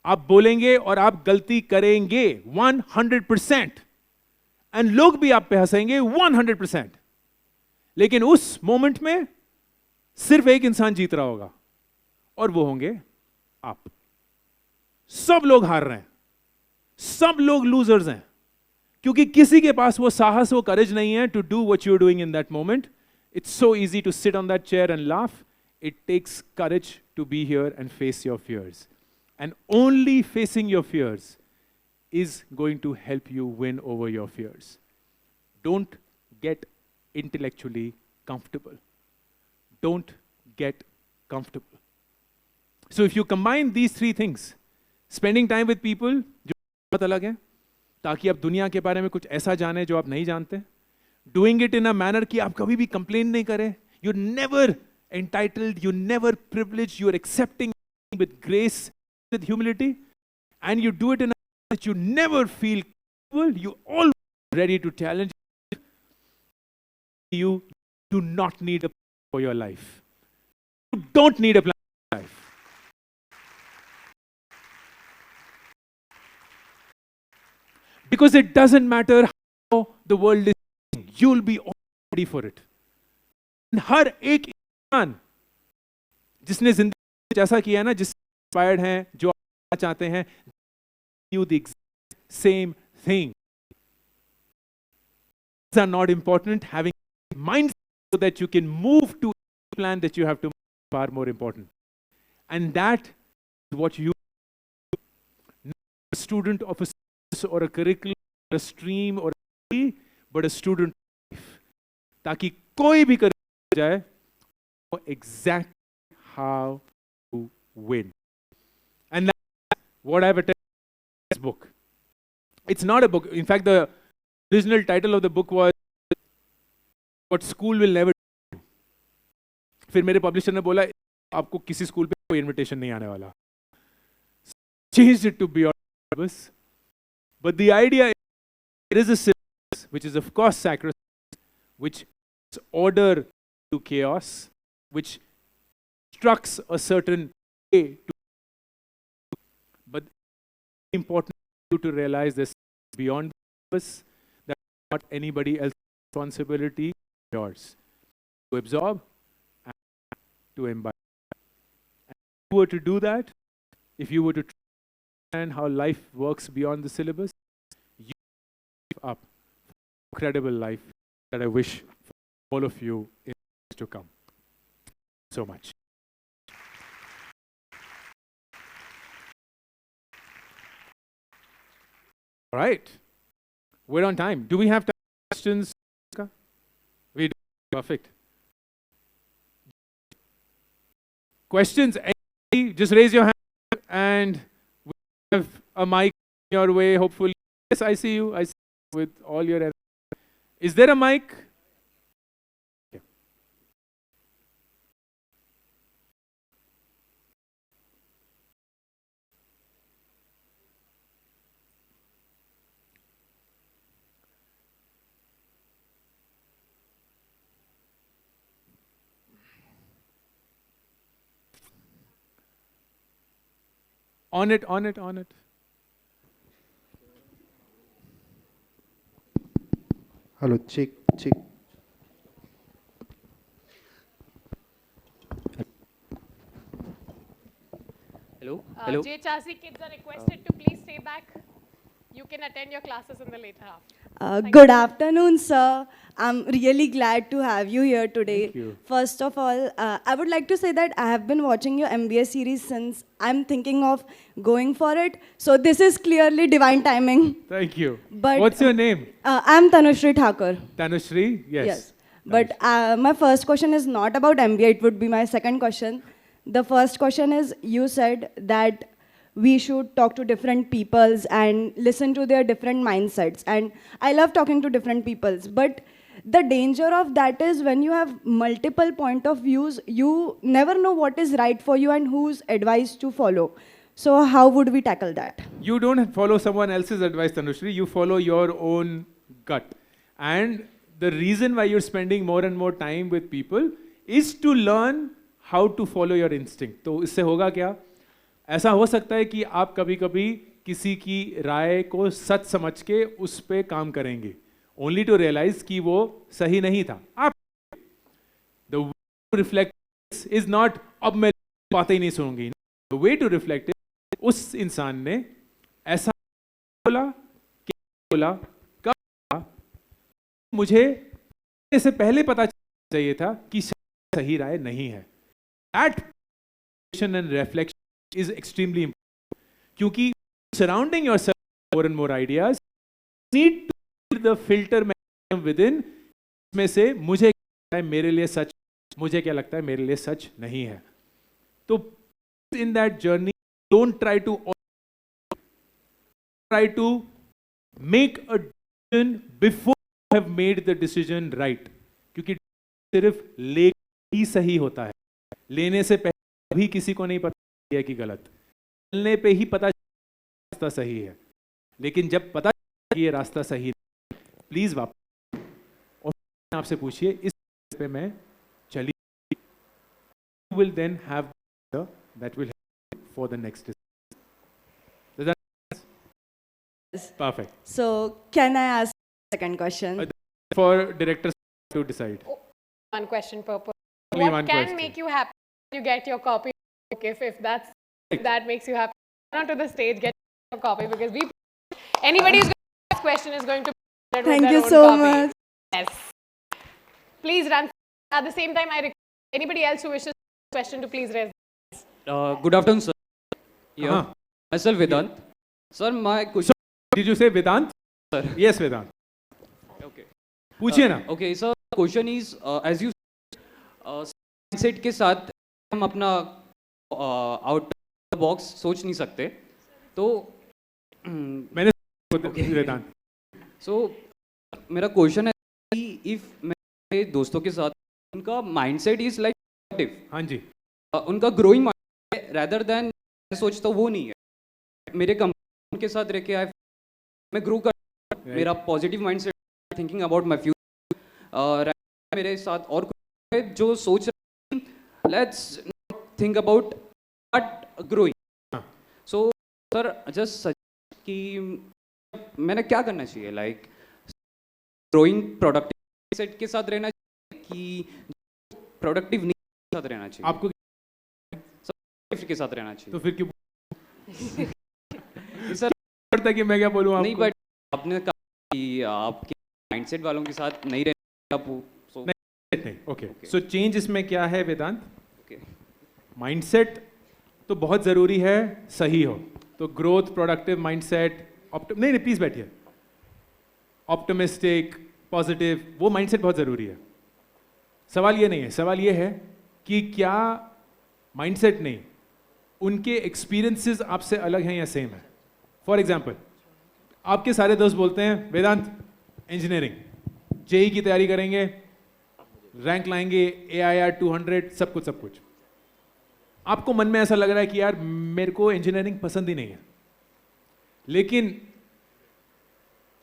आप बोलेंगे और आप गलती करेंगे 100%, एंड लोग भी आप पे हंसेंगे 100%। लेकिन उस मोमेंट में सिर्फ एक इंसान जीत रहा होगा, और वो होंगे आप। सब लोग हार रहे हैं, सब लोग लूजर्स हैं, क्योंकि किसी के पास वो साहस, वो करेज नहीं है to do what you are doing in that moment. It's so easy to sit on that chair and laugh. It takes courage to be here and face your fears. And only facing your fears is going to help you win over your fears. Don't get intellectually comfortable. Don't get comfortable. So if you combine these three things, spending time with people जो बहुत अलग है, ताकि आप दुनिया के बारे में कुछ ऐसा जाने जो आप नहीं जानते, doing it in a manner कि आप कभी भी complain नहीं करें, you're never entitled, you're never privileged, you're accepting with grace, with humility, and you do it in a way that you never feel comfortable, you always ready to challenge. You do not need a plan for your life. You don't need a plan for your life. Because it doesn't matter how the world is, you'll be ready for it. हर एक इंसान जिसने जिंदगी में ऐसा किया है ना, जिस इंस्पायर्ड हैं, जो आप चाहते हैं, you the exact same thing. These are not important. Having mind so that you can move to a plan that you have to make far more important. And that is what you, not a student of a course or a curriculum or a stream or a, but a student of life. ताकि कोई भी कर जाए, know exactly how to win. And that's what I've attended this book. It's not a book. In fact, the original title of the book was What School Will Never Do. फिर मेरे publisher ने बोला आपको किसी school पे कोई invitation नहीं आने वाला. Changed it to Beyond Syllabus. But the idea is there is a syllabus which is of course sacrosanct, which is order to chaos, which instructs a certain way to, but it's important for you to realize this beyond syllabus, that not anybody else's responsibility, yours to absorb and to imbibe. And if you were to do that, if you were to understand how life works beyond the syllabus, you give up an incredible life that I wish for all of you in the years to come. So much. All right. We're on time. Do we have time for questions? We do. Perfect. Questions? Anybody? Just raise your hand and we have a mic your way, hopefully. Yes, I see you. I see you with all your... Is there a mic? Yeah. On it, on it, on it. Hello, check. Hello. JHRC kids are requested to please stay back. You can attend your classes in the later half. Good afternoon, sir. I'm really glad to have you here today. Thank you. First of all, I would like to say that I have been watching your MBA series since I'm thinking of going for it. So this is clearly divine timing. Thank you. But- What's your name? I'm Tanushri Thakur. Tanushri? Yes. But my first question is not about MBA. It would be my second question. The first question is, you said that we should talk to different peoples and listen to their different mindsets. And I love talking to different peoples. But the danger of that is when you have multiple point of views, you never know what is right for you and whose advice to follow. So how would we tackle that? You don't follow someone else's advice, Tanushri. You follow your own gut. And the reason why you're spending more and more time with people is to learn how to follow your instinct. तो इससे होगा क्या? ऐसा हो सकता है कि आप कभी-कभी किसी की राय को सच समझ के उस पे काम करेंगे, only to realize कि वो सही नहीं था. आप the way to reflect is not अब मैं बातें ही नहीं सुनूंगी. The way to reflect is उस इंसान ने ऐसा बोला, क्या बोला, कब बोला, मुझे इससे पहले पता चाहिए था कि सही राय नहीं है. That and reflection is extremely important. क्योंकि surrounding yourself with more and more ideas, need to build the filter mechanism within. इसमें से मुझे क्या लगता है मेरे लिए सच, मुझे क्या लगता है मेरे लिए सच नहीं है. तो in that journey, don't try to make a decision before you have made the decision right. क्योंकि सिर्फ ले ही सही होता है. लेने से पहले भी किसी को नहीं पता है कि गलत. चलने पे ही पता रास्ता सही है. लेकिन जब पता कि ये रास्ता सही है, प्लीज वापस और आपसे पूछिए इस पे मैं चली. You will then have that will help for the next decision. Does that make sense? Perfect. So can I ask second question? For directors to decide. One question per person. Only What one can question. make you happy when you get your copy? If that makes you happy, run onto the stage, get your copy, because anybody who's going to ask question is going to with Thank their you own so copy. much. Yes. Please run. At the same time, I request anybody else who wishes question to please raise. Good afternoon, sir. Yeah. Uh-huh. Myself Vedant. Sir, my question. Did you say Vedant? Sir. Yes, Vedant. Okay. पूछिए ना. Okay, sir. Question is, as you mindset के साथ हम अपना out box सोच नहीं सकते. तो मैंने वेदांत. सो मेरा क्वेश्चन है कि इफ मेरे दोस्तों के साथ उनका माइंडसेट इज लाइक पॉजिटिव, हाँ जी, उनका ग्रोइंग माइंड रेदर देन सोचता वो नहीं है. मेरे कंपनी के साथ रह के मैं ग्रो कर मेरा positive mindset, thinking about my future. मेरे साथ और कोई है जो सोच let's think about but growing. So sir just कि मैंने क्या करना चाहिए, लाइक ग्रोइंग प्रोडक्टिव सेट के साथ रहना चाहिए कि प्रोडक्टिव नहीं के साथ रहना चाहिए, आपको सब के साथ रहना चाहिए? तो फिर क्यों सर पड़ता है कि मैं क्या बोलूँ आपको? नहीं, बट आपने कहा कि आपके माइंडसेट वालों के साथ नहीं रहना आप, so नहीं. ओके, सो चेंज इसमें क्या है वेदांत? okay. माइंडसेट तो बहुत ज़रूरी है सही हो. तो ग्रोथ, प्रोडक्टिव माइंडसेट, नहीं प्लीज बैठिए, ऑप्टिमिस्टिक, पॉजिटिव, वो माइंडसेट बहुत ज़रूरी है. सवाल ये नहीं है, सवाल ये है कि क्या माइंडसेट नहीं, उनके एक्सपीरियंसेस आपसे अलग हैं या सेम है. फॉर एग्जाम्पल, आपके सारे दोस्त बोलते हैं वेदांत इंजीनियरिंग, जेई की तैयारी करेंगे, रैंक लाएंगे, AIR 200, सब कुछ. आपको मन में ऐसा लग रहा है कि यार मेरे को इंजीनियरिंग पसंद ही नहीं है, लेकिन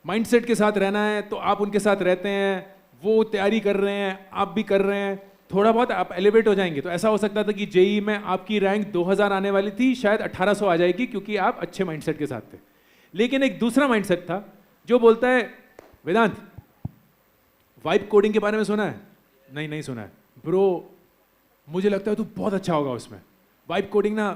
माइंडसेट के साथ रहना है तो आप उनके साथ रहते हैं, वो तैयारी कर रहे हैं, आप भी कर रहे हैं, थोड़ा बहुत आप एलिवेट हो जाएंगे. तो ऐसा हो सकता था कि जेई में आपकी रैंक 2000 आने वाली थी, शायद 1800 आ जाएगी क्योंकि आप अच्छे माइंडसेट के साथ थे. लेकिन एक दूसरा माइंडसेट था जो बोलता है वेदांत वाइब कोडिंग के बारे में सुना है? नहीं सुना है ब्रो। मुझे लगता है तू बहुत अच्छा होगा उसमें। वाइब कोडिंग ना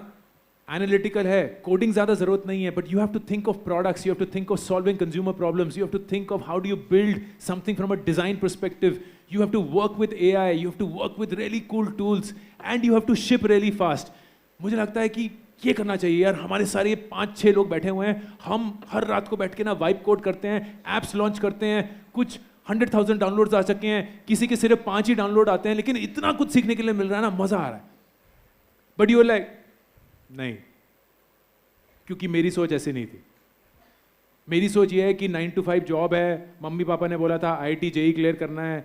एनालिटिकल है, कोडिंग ज़्यादा ज़रूरत नहीं है, but you have to think of products, you have to think of solving consumer problems, you have to think of how do you build something from a design perspective, you have to work with AI, you have to work with really cool tools and you have to ship really fast. मुझे लगता है कि ये करना चाहिए यार। हमारे सारे 5-6 लोग बैठे हुए हैं, हम हर रात को बैठ के ना वाइब कोड करते हैं, एप्स लॉन्च करते हैं, कुछ 100,000 डाउनलोड्स आ चुके हैं, किसी के सिर्फ 5 ही डाउनलोड आते हैं, लेकिन इतना कुछ सीखने के लिए मिल रहा है ना, मजा आ रहा है। बट यू लाइक नहीं, क्योंकि मेरी सोच ऐसी नहीं थी। मेरी सोच ये है कि 9 to 5 जॉब है, मम्मी पापा ने बोला था IIT JEE क्लियर करना है,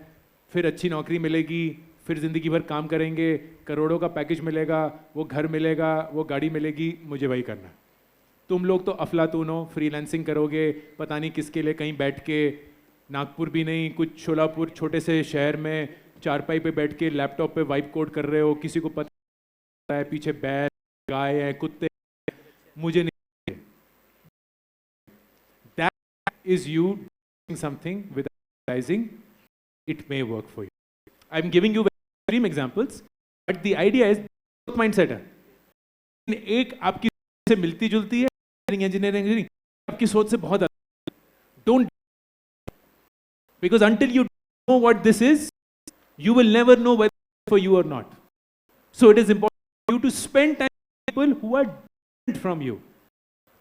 फिर अच्छी नौकरी मिलेगी, फिर ज़िंदगी भर काम करेंगे, करोड़ों का पैकेज मिलेगा, वो घर मिलेगा, वो गाड़ी मिलेगी, मुझे वही करना है। तुम लोग तो अफलातून हो, फ्रीलांसिंग करोगे पता नहीं किसके लिए, कहीं बैठ के, नागपुर भी नहीं, कुछ शोलापुर छोटे से शहर में चारपाई पे बैठ के लैपटॉप पे वाइब कोड कर रहे हो, किसी को पता है पीछे बैल, गाय है, कुत्ते हैं, मुझे नहीं। That is you doing something without realizing it may work for you. I'm giving you extreme examples, but the idea is growth mindset है। एक आपकी से मिलती जुलती है, इंजीनियरिंग आपकी सोच से बहुत अलग। Don't, because until you know what this is, you will never know whether it's for you or not. So it is important for you to spend time with people who are different from you,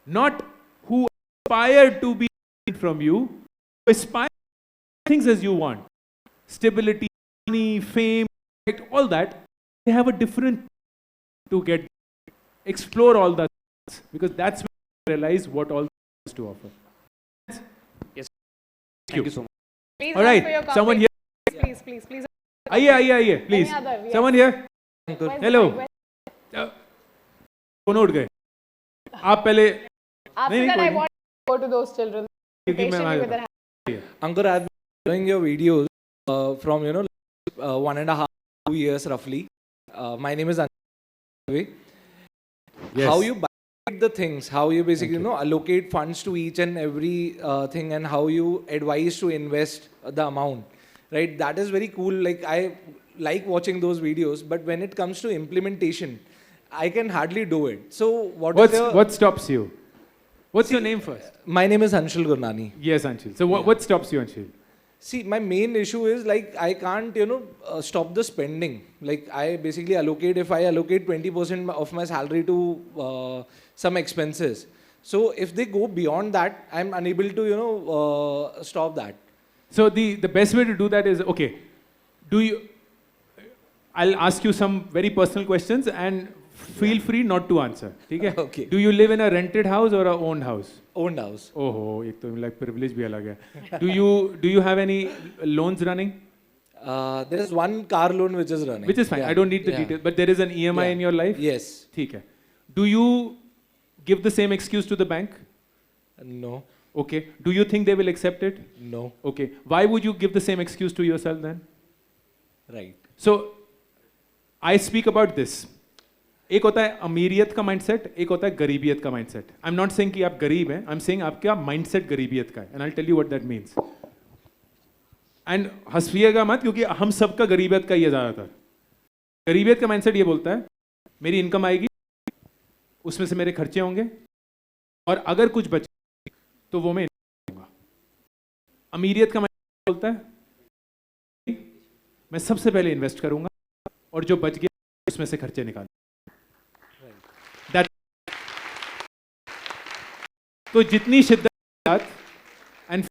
not who aspire to be different from you, who aspire things as you want, stability, money, fame, all that. They have a different to get, explore all that, because that's when you realize what all has to offer. Yes. Thank you so much. Please All ask right, for your someone copy. here. Please. आइए, please. Any other, yes. Someone here. Where's the Hello. mic? कौन उठ गए? आप पहले। After नहीं, that, I कोई want to go to those children. क्योंकि मैं Patiently with uh their hands. Ankur, I've been following your videos from 1.5-2 years roughly. My name is Ankur. Yes. How you buy the things, how you basically Thank you. allocate funds to each and every thing, and how you advise to invest the amount, right? That is very cool. Like I like watching those videos, but when it comes to implementation, I can hardly do it. So What stops you? What's your name first? My name is Anshul Gurnani. Yes, Anshul. So what stops you, Anshul? See, my main issue is like I can't, stop the spending. Like I basically allocate, if I allocate 20% of my salary to some expenses. So if they go beyond that, I'm unable to, stop that. So the best way to do that is, okay, I'll ask you some very personal questions and feel free not to answer. ठीक है? Okay. Do you live in a rented house or a owned house? Owned house. ओहो, एक तो like privilege भी अलग है. Do you have any loans running? There is one car loan which is running. Which is fine. Yeah. I don't need the Yeah. details. But there is an EMI Yeah. in your life? Yes. ठीक है. Do you give the same excuse to the bank? No. Okay. Do you think they will accept it? No. Okay. Why would you give the same excuse to yourself then? Right. So I speak about this. एक होता है अमीरियत का mindset, एक होता है गरीबियत का mindset. I am not saying कि आप गरीब हैं, आई एम सेइंग आपका माइंडसेट गरीबियत का है. And I will tell you what that means. And हंसिएगा मत, क्योंकि हम सबका गरीबियत का ही है ज्यादातर. गरीबियत का माइंडसेट ये बोलता है मेरी इनकम आएगी, उसमें से मेरे खर्चे होंगे, और अगर कुछ बचे तो वो मैं दूंगा. अमीरियत का माइंडसेट बोलता है मैं सबसे पहले इन्वेस्ट करूंगा और जो बच गया उसमें से खर्चे निकाल. तो जितनी शिद्दत एंड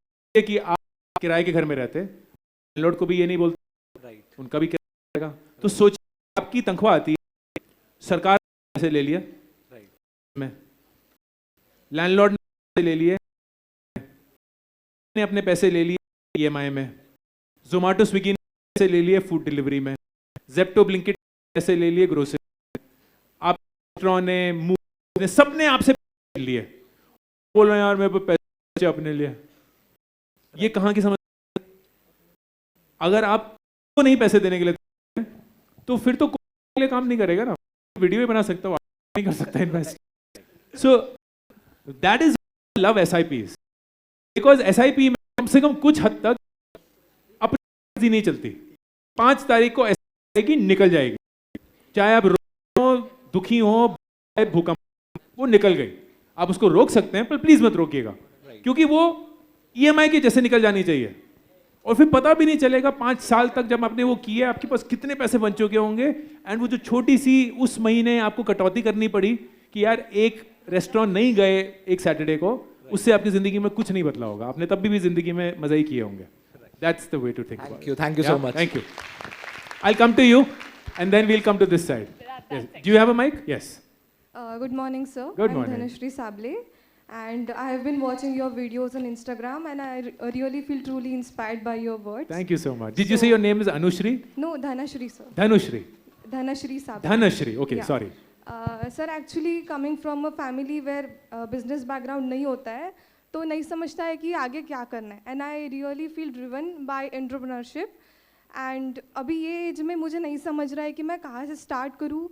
कि आप किराए के घर में रहते, लैंडलॉर्ड को भी ये नहीं बोलते, Right. उनका भी किराया रहेगा. तो सोचिए आपकी तनख्वाह आती है, सरकार ने पैसे ले लिया, Right. में लैंडलॉर्ड ने पैसे ले लिए, ने अपने पैसे ले लिए EMI में, जोमेटो स्विगी ने पैसे ले लिए फूड डिलीवरी में, जेप्टो ब्लिंकिट पैसे ले लिए ग्रोसरी, आप रेस्टोरेंट ने, मूव ने, सबने आपसे पैसे लिए. बोल रहे हैं यार मेरे पैसे अपने लिए. ये कहाँ की समझ? अगर आपको नहीं पैसे देने के लिए तो फिर तो कोई के लिए काम नहीं करेगा ना. वीडियो ही बना सकता हूँ, नहीं कर सकता invest. So that is love SIPs, because SIP में कम से कम कुछ हद तक ही नहीं चलती। 5 तारीख को ऐसी आएगी, निकल जाएगी, चाहे आप रो, दुखी हो, भूकंप, वो निकल गई। आप उसको रोक सकते हैं पर प्लीज मत रोकिएगा, क्योंकि वो EMI के जैसे निकल जानी चाहिए। और फिर पता भी नहीं चलेगा 5 साल तक जब आपने वो किया आपके पास कितने पैसे बन चुके होंगे। एंड वो जो छोटी सी उस महीने आपको कटौती करनी पड़ी कि यार एक रेस्टोरेंट नहीं गए एक सैटरडे को, उससे आपकी जिंदगी में कुछ नहीं बदला होगा। आपने तब भी जिंदगी में मजा ही किए होंगे। That's the way to think about it. Thank you so much. Thank you. I'll come to you and then we'll come to this side. Yes. Do you have a mic? Yes. Good morning, sir. Good I'm morning. Dhanashri Sable, and I have been watching your videos on Instagram, and I really feel truly inspired by your words. Thank you so much. Did you say your name is Anushri? No, Dhanashri, sir. Dhanushri. Dhanashri Sable. Dhanashri. Okay, Yeah. sorry. Sir, actually coming from a family where business background नहीं होता है, तो नहीं समझता है कि आगे क्या करना है, and I really feel driven by entrepreneurship. And अभी ये एज में मुझे नहीं समझ रहा है कि मैं कहाँ से स्टार्ट करूँ,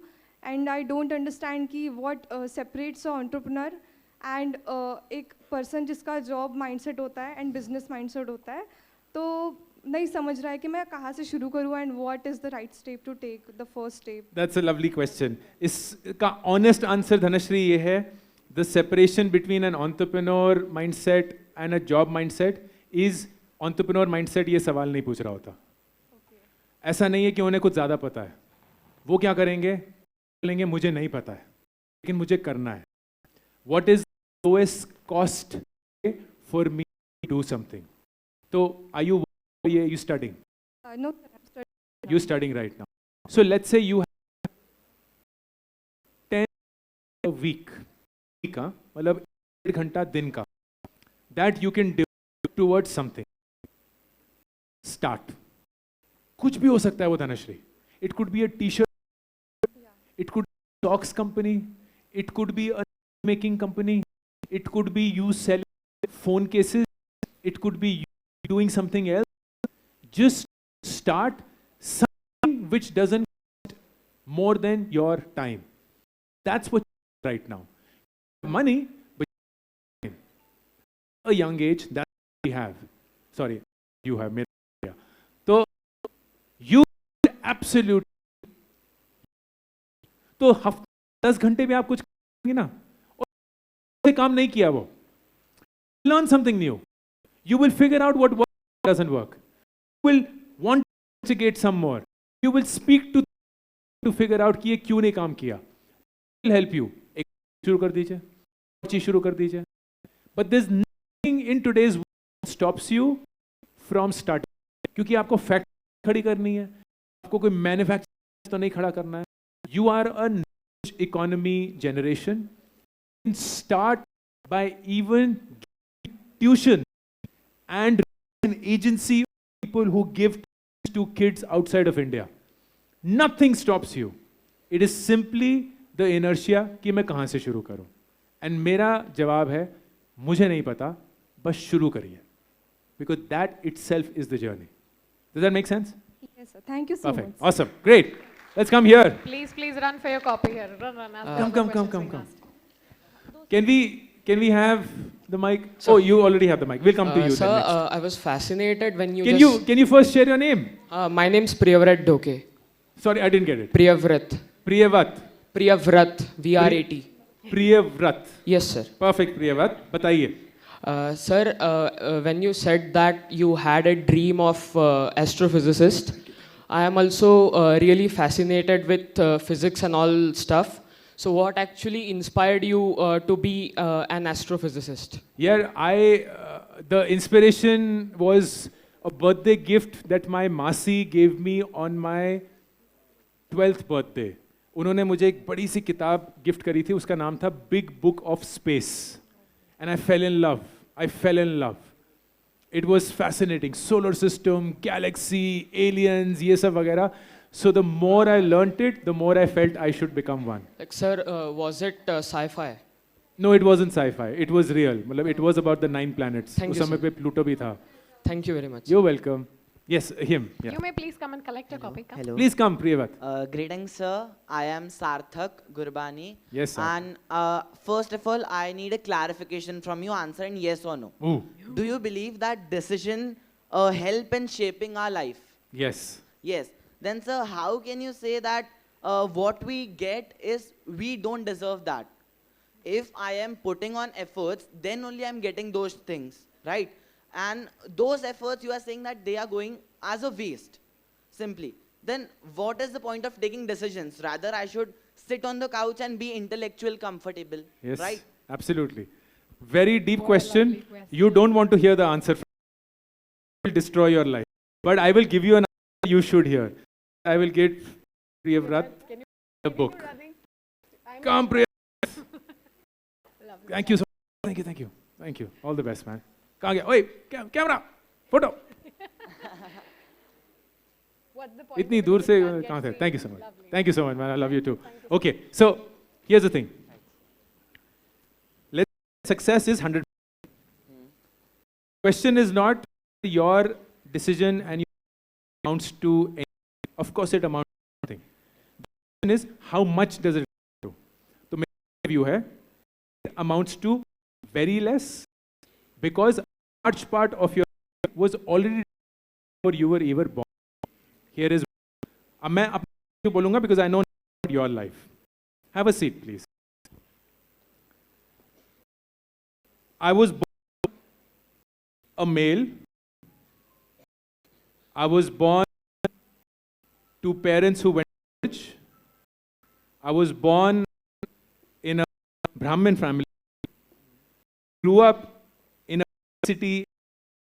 and I don't understand कि what separates a entrepreneur and एक person जिसका जॉब माइंडसेट होता है and business माइंडसेट होता है, तो नहीं समझ रहा है कि मैं कहाँ से शुरू करूँ and what is the right step to take, the first step. That's a lovely question. इसका honest answer धनश्री ये है, the separation between an entrepreneur mindset and a job mindset is entrepreneur mindset ये सवाल नहीं पूछ रहा होता। ऐसा नहीं है कि उन्हें कुछ ज़्यादा पता है, वो क्या करेंगे, बोलेंगे मुझे नहीं पता है लेकिन मुझे करना है। What is the lowest cost for me to do something? तो are you studying? No, sir, I'm studying. You're studying right now. So let's say you have 10 a week का मतलब 1 घंटा दिन का, that you can devote towards something. Start. कुछ भी हो सकता है वो Dhanashree. It could be a t-shirt, it could be a socks company, it could be a making company, it could be you selling phone cases, it could be you doing something else. Just start something which doesn't cost more than your time. That's what you right now. Money, but time. A young age, that we have. Sorry, you have. So you absolutely. तो हफ्ते 10 घंटे में आप कुछ करेंगे ना, और काम नहीं किया वो. Learn something new. You will figure out what works, doesn't work. Will want to investigate some more. You will speak to figure out कि ये क्यों नहीं काम किया. It will help you. एक शुरू कर दीजिए, चीज शुरू कर दीजिए. But there's nothing in today's world stops you from starting. क्योंकि आपको फैक्ट्री खड़ी करनी है, आपको कोई मैन्युफैक्चरिंग तो नहीं खड़ा करना है. You are a niche economy generation. Start by even tuition and an agency people who give to kids outside of India. Nothing stops you. It is simply the inertia कि मैं कहाँ से शुरू करूँ. And मेरा जवाब है मुझे नहीं पता, बस शुरू करिए. Because that itself is the journey. Does that make sense? Yes, sir. Thank you so Perfect. much. Awesome. Great. Let's come here. Please run for your copy here. Run. Ask Come. questions being asked. Can we have the mic? Oh, you already have the mic. We'll come to you Sir, then next. I was fascinated when you Can you first share your name? My name's Priyavrat Doke. Sorry, I didn't get it. Priyavrat. Priyavat. Priyavrat. VRAT. Priyavrat. Yes, sir. Perfect, Priyavat. बताइए. Sir, when you said that you had a dream of astrophysicist, I am also really fascinated with physics and all stuff. So what actually inspired you to be an astrophysicist? Yeah, the inspiration was a birthday gift that my Masi gave me on my 12th birthday. उन्होंने मुझे एक बड़ी सी किताब gift करी थी, उसका नाम था big book of space. And I fell in love. It was fascinating. Solar system, galaxy, aliens, ये सब वगैरह. So the more I learnt it, the more I felt I should become one. Like, sir, was it sci-fi? No, it wasn't sci-fi. It was real. मतलब it was about the 9 planets. Thank उस you, समय पे Pluto भी था. Thank you very much. You're welcome. Yes, him. Yeah. You may please come and collect your copy. Come. Hello. Please come, Priyavat. Greetings, sir. I am Sarthak Gurbani. Yes, sir. And first of all, I need a clarification from you answering yes or no. Ooh. Do you believe that decision help in shaping our life? Yes. Yes. Then, sir, how can you say that what we get is we don't deserve that? If I am putting on efforts, then only I'm getting those things, right? And those efforts, you are saying that they are going as a waste, simply. Then what is the point of taking decisions? Rather, I should sit on the couch and be intellectual comfortable, Yes. right? Absolutely. Very deep What a question. lovely question. You don't want to hear the answer. It will destroy your life. But I will give you an answer you should hear. I will get Priyavrat Can you the book. I'm Come, Priya. Lovely. Thank you so much. Thank you, thank you. Thank you. All the best, man. कहाँ गया? ओए, camera, photo. What's the point? इतनी of it दूर if से you can't get कहाँ थे? free? Thank you so much. Lovely. Thank you so much, man. I love you too. Okay, so here's the thing. Success is 100%. Question is not your decision and it amounts to anything. Of course, it amounts to something. The question is how much does it amount to? तो मेरा view है it amounts to very less because a large part of your life was already before you were ever born. Here is अब मैं अपने बोलूंगा because I know your life. Have a seat, please. I was born a male. I was born to parents who went to college. I was born in a Brahmin family. Grew up in a city.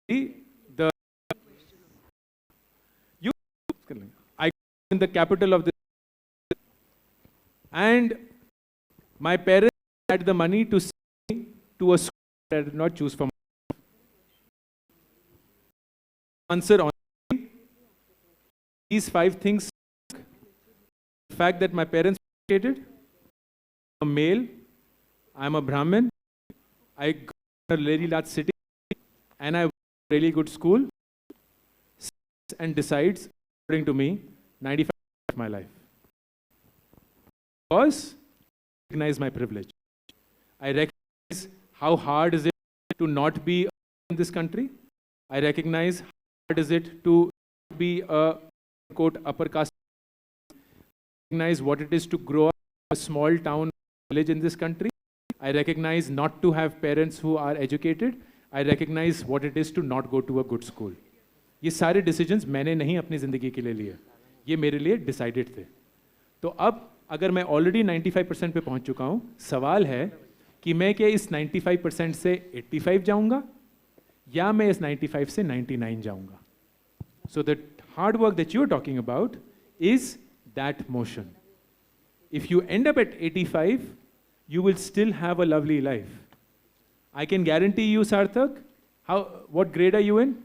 The you I grew up in the capital of the and my parents had the money to send me to a school that I did not choose for myself. Answer on these 5 things. The fact that my parents were educated, I'm a male, I'm a Brahmin, I grew up in a very large city, and I went to a really good school, and decides, according to me, 95% of my life. Because I recognize my privilege. I recognize how hard is it to not be in this country. I recognize how hard is it to be a quote upper caste. I recognize what it is to grow up in a small town village in this country. I recognize not to have parents who are educated. I recognize what it is to not go to a good school. ये सारे decisions मैंने नहीं अपनी ज़िंदगी के लिए लिए, ये मेरे लिए decided थे. तो अब अगर मैं already 95% पे पहुंच चुका हूँ, सवाल है कि मैं क्या इस 95% से 85 जाऊंगा या मैं इस 95 से 99 जाऊंगा. So the hard work that you're talking about is that motion. If you end up at 85, you will still have a lovely life. I can guarantee you, Sarthak, what grade are you in?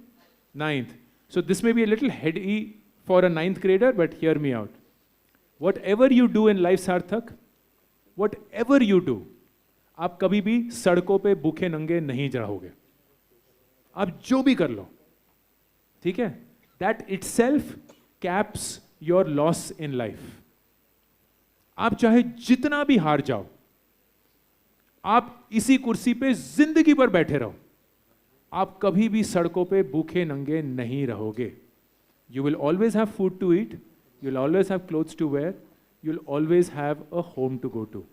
9th. So this may be a little heady for a 9th grader, but hear me out. Whatever you do in life, Sarthak, whatever you do, आप कभी भी सड़कों पे भूखे नंगे नहीं रहोगे. आप जो भी कर लो, ठीक है? That itself caps your loss in life. आप चाहे जितना भी हार जाओ, आप इसी कुर्सी पे जिंदगी भर बैठे रहो, आप कभी भी सड़कों पे भूखे नंगे नहीं रहोगे. You will always have food to eat, you'll always have clothes to wear, you'll always have a home to go to.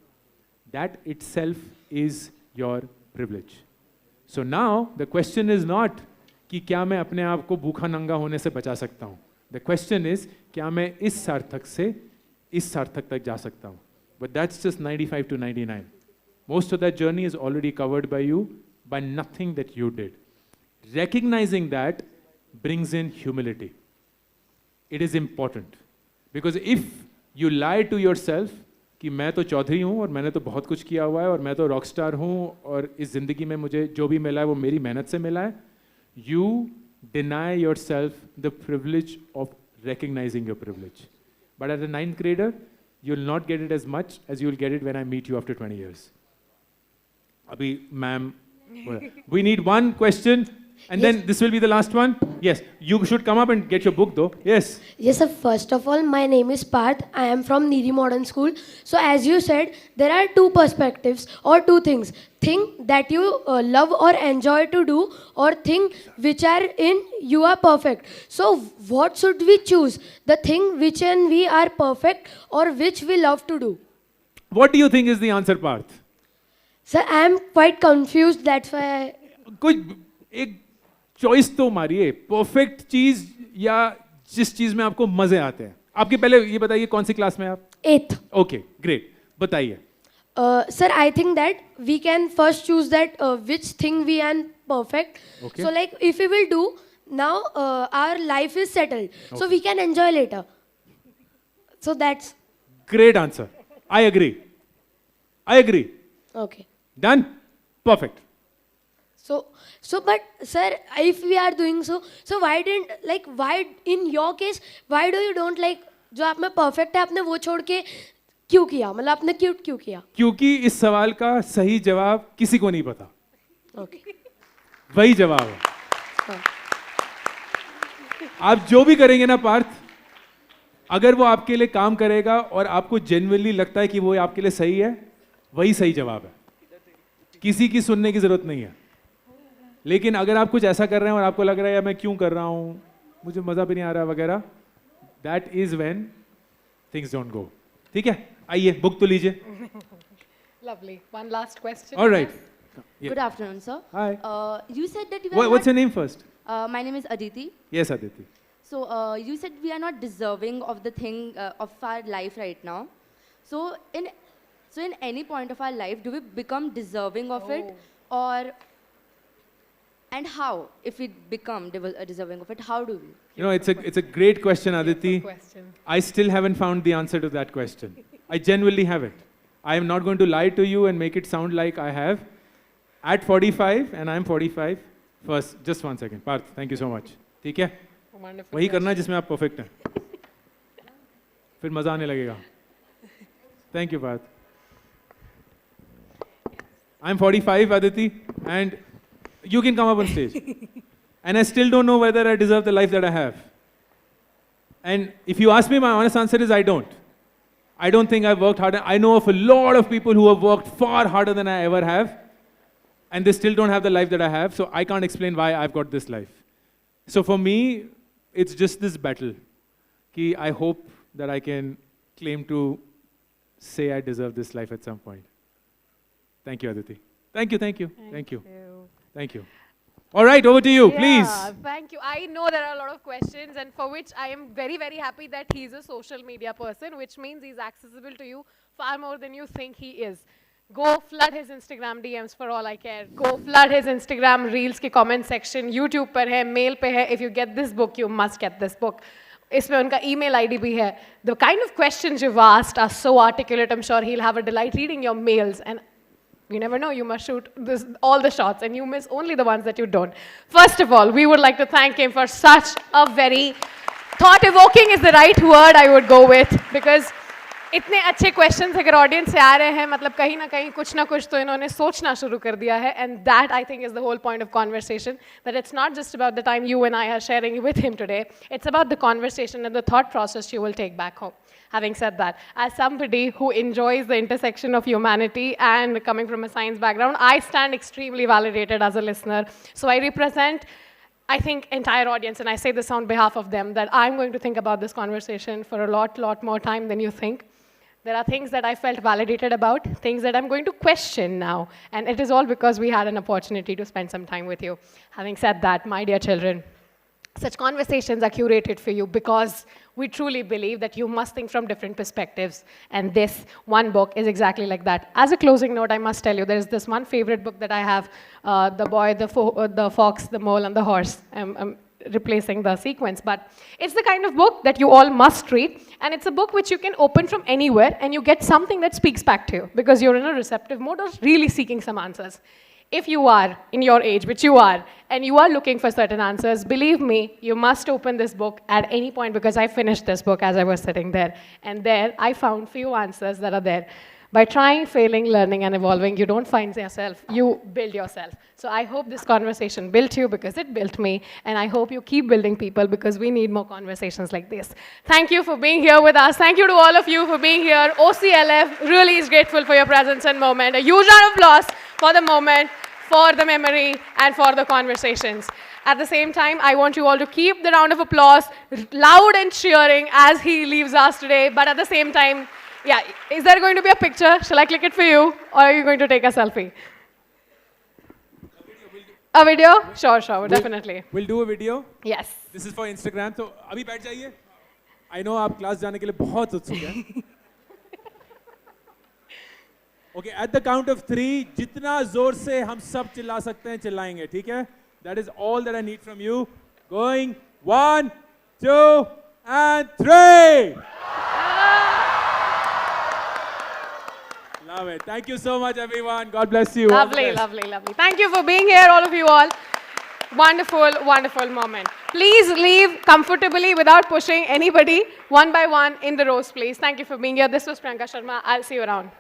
That itself is your privilege. So now the question is not कि क्या मैं अपने आप को भूखा नंगा होने से बचा सकता हूँ. The question is क्या मैं इस सार्थक से इस सार्थक तक जा सकता हूँ. But that's just 95 to 99. Most of that journey is already covered by you, by nothing that you did. Recognizing that brings in humility. It is important. Because if you lie to yourself कि मैं तो चौधरी हूँ और मैंने तो बहुत कुछ किया हुआ है और मैं तो रॉक स्टार हूँ और इस ज़िंदगी में मुझे जो भी मिला है वो मेरी मेहनत से मिला है, you deny yourself the privilege of recognizing your privilege. But as a 9th grader, you'll not get it as much as you'll get it when I meet you after 20 years. Abhi, ma'am, we need one question And then this will be the last one. Yes, you should come up and get your book though. Yes. Yes, sir. First of all, my name is Parth. I am from Niri Modern School. So, as you said, there are two perspectives or two things. Thing that you love or enjoy to do, or thing which are in you are perfect. So, what should we choose? The thing which in we are perfect or which we love to do? What do you think is the answer, Parth? Sir, I am quite confused. That's why I... कोई एक choice तो मारिए, perfect चीज या जिस चीज में आपको मजे आते हैं. आपके पहले ये बताइए कौन सी क्लास में आप? 8th. Okay, great. बताइए. Sir, I think that we can first choose that which thing we are perfect. Okay. So, like, if we will do now, our life is settled. So we can enjoy later. So that's Great answer. I agree. I agree. okay. Done? Perfect. So, but sir, if we are doing so, why didn't, like, why in your case, why do you don't like जो आप में perfect है आपने वो छोड़ के क्यों किया, मतलब आपने क्यों किया? क्योंकि इस सवाल का सही जवाब किसी को नहीं पता. Okay. वही जवाब है. आप जो भी करेंगे ना पार्थ, अगर वो आपके लिए काम करेगा और आपको जेन्युइनली लगता है कि वो आपके लिए सही है, वही सही जवाब है. किसी की सुनने की जरूरत नहीं है. लेकिन अगर आप कुछ ऐसा कर रहे हैं और आपको लग रहा है यार मैं क्यों कर रहा हूं, मुझे मजा भी नहीं आ रहा वगैरह, that is when things don't go. ठीक है, आइए बुक तो लीजिए. Lovely. One last question. Alright. Good afternoon, sir. Hi. You said that you were What's your name first? my name is Aditi. Yes, Aditi. So you said we are not deserving of the thing of our life right now. So in any point of our life, do we become deserving of it, or and how? If we become deserving of it, how do we? You know, it's a great question, Aditi. Question. I still haven't found the answer to that question. I genuinely haven't. I am not going to lie to you and make it sound like I have. At 45, and I'm 45. First, just 1 second. Parth, thank you so much. ठीक है? Wonderful. वही करना जिसमें आप perfect हैं. फिर मजा आने लगेगा. Thank you, Parth. I'm 45, Aditi, and you can come up on stage. And I still don't know whether I deserve the life that I have. And if you ask me, my honest answer is I don't. I don't think I've worked hard. I know of a lot of people who have worked far harder than I ever have, and they still don't have the life that I have, so I can't explain why I've got this life. So for me, it's just this battle. Ki I hope that I can claim to say I deserve this life at some point. Thank you, Aditi. Thank you, thank you, thank you. Thank you. All right, over to you, please. Yeah, thank you. I know there are a lot of questions, and for which I am very, very happy that he's a social media person, which means he's accessible to you far more than you think he is. Go flood his Instagram DMs for all I care. Go flood his Instagram Reels के comment section. YouTube पर है, mail पे है. If you get this book, you must get this book. इसमें उनका email ID भी है. The kind of questions you've asked are so articulate. I'm sure he'll have a delight reading your mails. And you never know, you must shoot all the shots and you miss only the ones that you don't. First of all, we would like to thank him for such a very thought-evoking is the right word I would go with, because इतने अच्छे questions अगर audience से आ रहे हैं, मतलब कहीं ना कहीं कुछ ना कुछ तो इन्होंने सोचना शुरू कर दिया है. And that I think is the whole point of conversation, that it's not just about the time you and I are sharing with him today, it's about the conversation and the thought process you will take back home. Having said that, as somebody who enjoys the intersection of humanity and coming from a science background, I stand extremely validated as a listener. So I represent, I think, entire audience, and I say this on behalf of them, that I'm going to think about this conversation for a lot more time than you think. There are things that I felt validated about, things that I'm going to question now, and it is all because we had an opportunity to spend some time with you. Having said that, my dear children, such conversations are curated for you because we truly believe that you must think from different perspectives, and this one book is exactly like that. As a closing note, I must tell you, there is this one favorite book that I have, The Boy, the Fox, the Mole, and the Horse. I'm replacing the sequence, but it's the kind of book that you all must read, and it's a book which you can open from anywhere and you get something that speaks back to you because you're in a receptive mode or really seeking some answers. If you are in your age, which you are, and you are looking for certain answers, believe me, you must open this book at any point, because I finished this book as I was sitting there, and there I found few answers that are there. By trying, failing, learning, and evolving, you don't find yourself, you build yourself. So I hope this conversation built you because it built me, and I hope you keep building people because we need more conversations like this. Thank you for being here with us. Thank you to all of you for being here. OCLF really is grateful for your presence and moment. A huge round of applause for the moment, for the memory, and for the conversations. At the same time, I want you all to keep the round of applause loud and cheering as he leaves us today, but at the same time, yeah, is there going to be a picture? Shall I click it for you? Or are you going to take a selfie? A video? Sure, definitely. We'll do a video. Yes. This is for Instagram. So अभी बैठ जाइए. I know आप class जाने के लिए बहुत उत्सुक हैं. Okay, at the count of 3, जितना जोर से हम सब चिल्ला सकते हैं चिल्लाएंगे, ठीक है? That is all that I need from you. Going 1, 2, and 3. Love it. Thank you so much, everyone. God bless you. Lovely, lovely, lovely. Thank you for being here, all of you all. Wonderful, wonderful moment. Please leave comfortably without pushing anybody one by one in the rows, please. Thank you for being here. This was Priyanka Sharma. I'll see you around.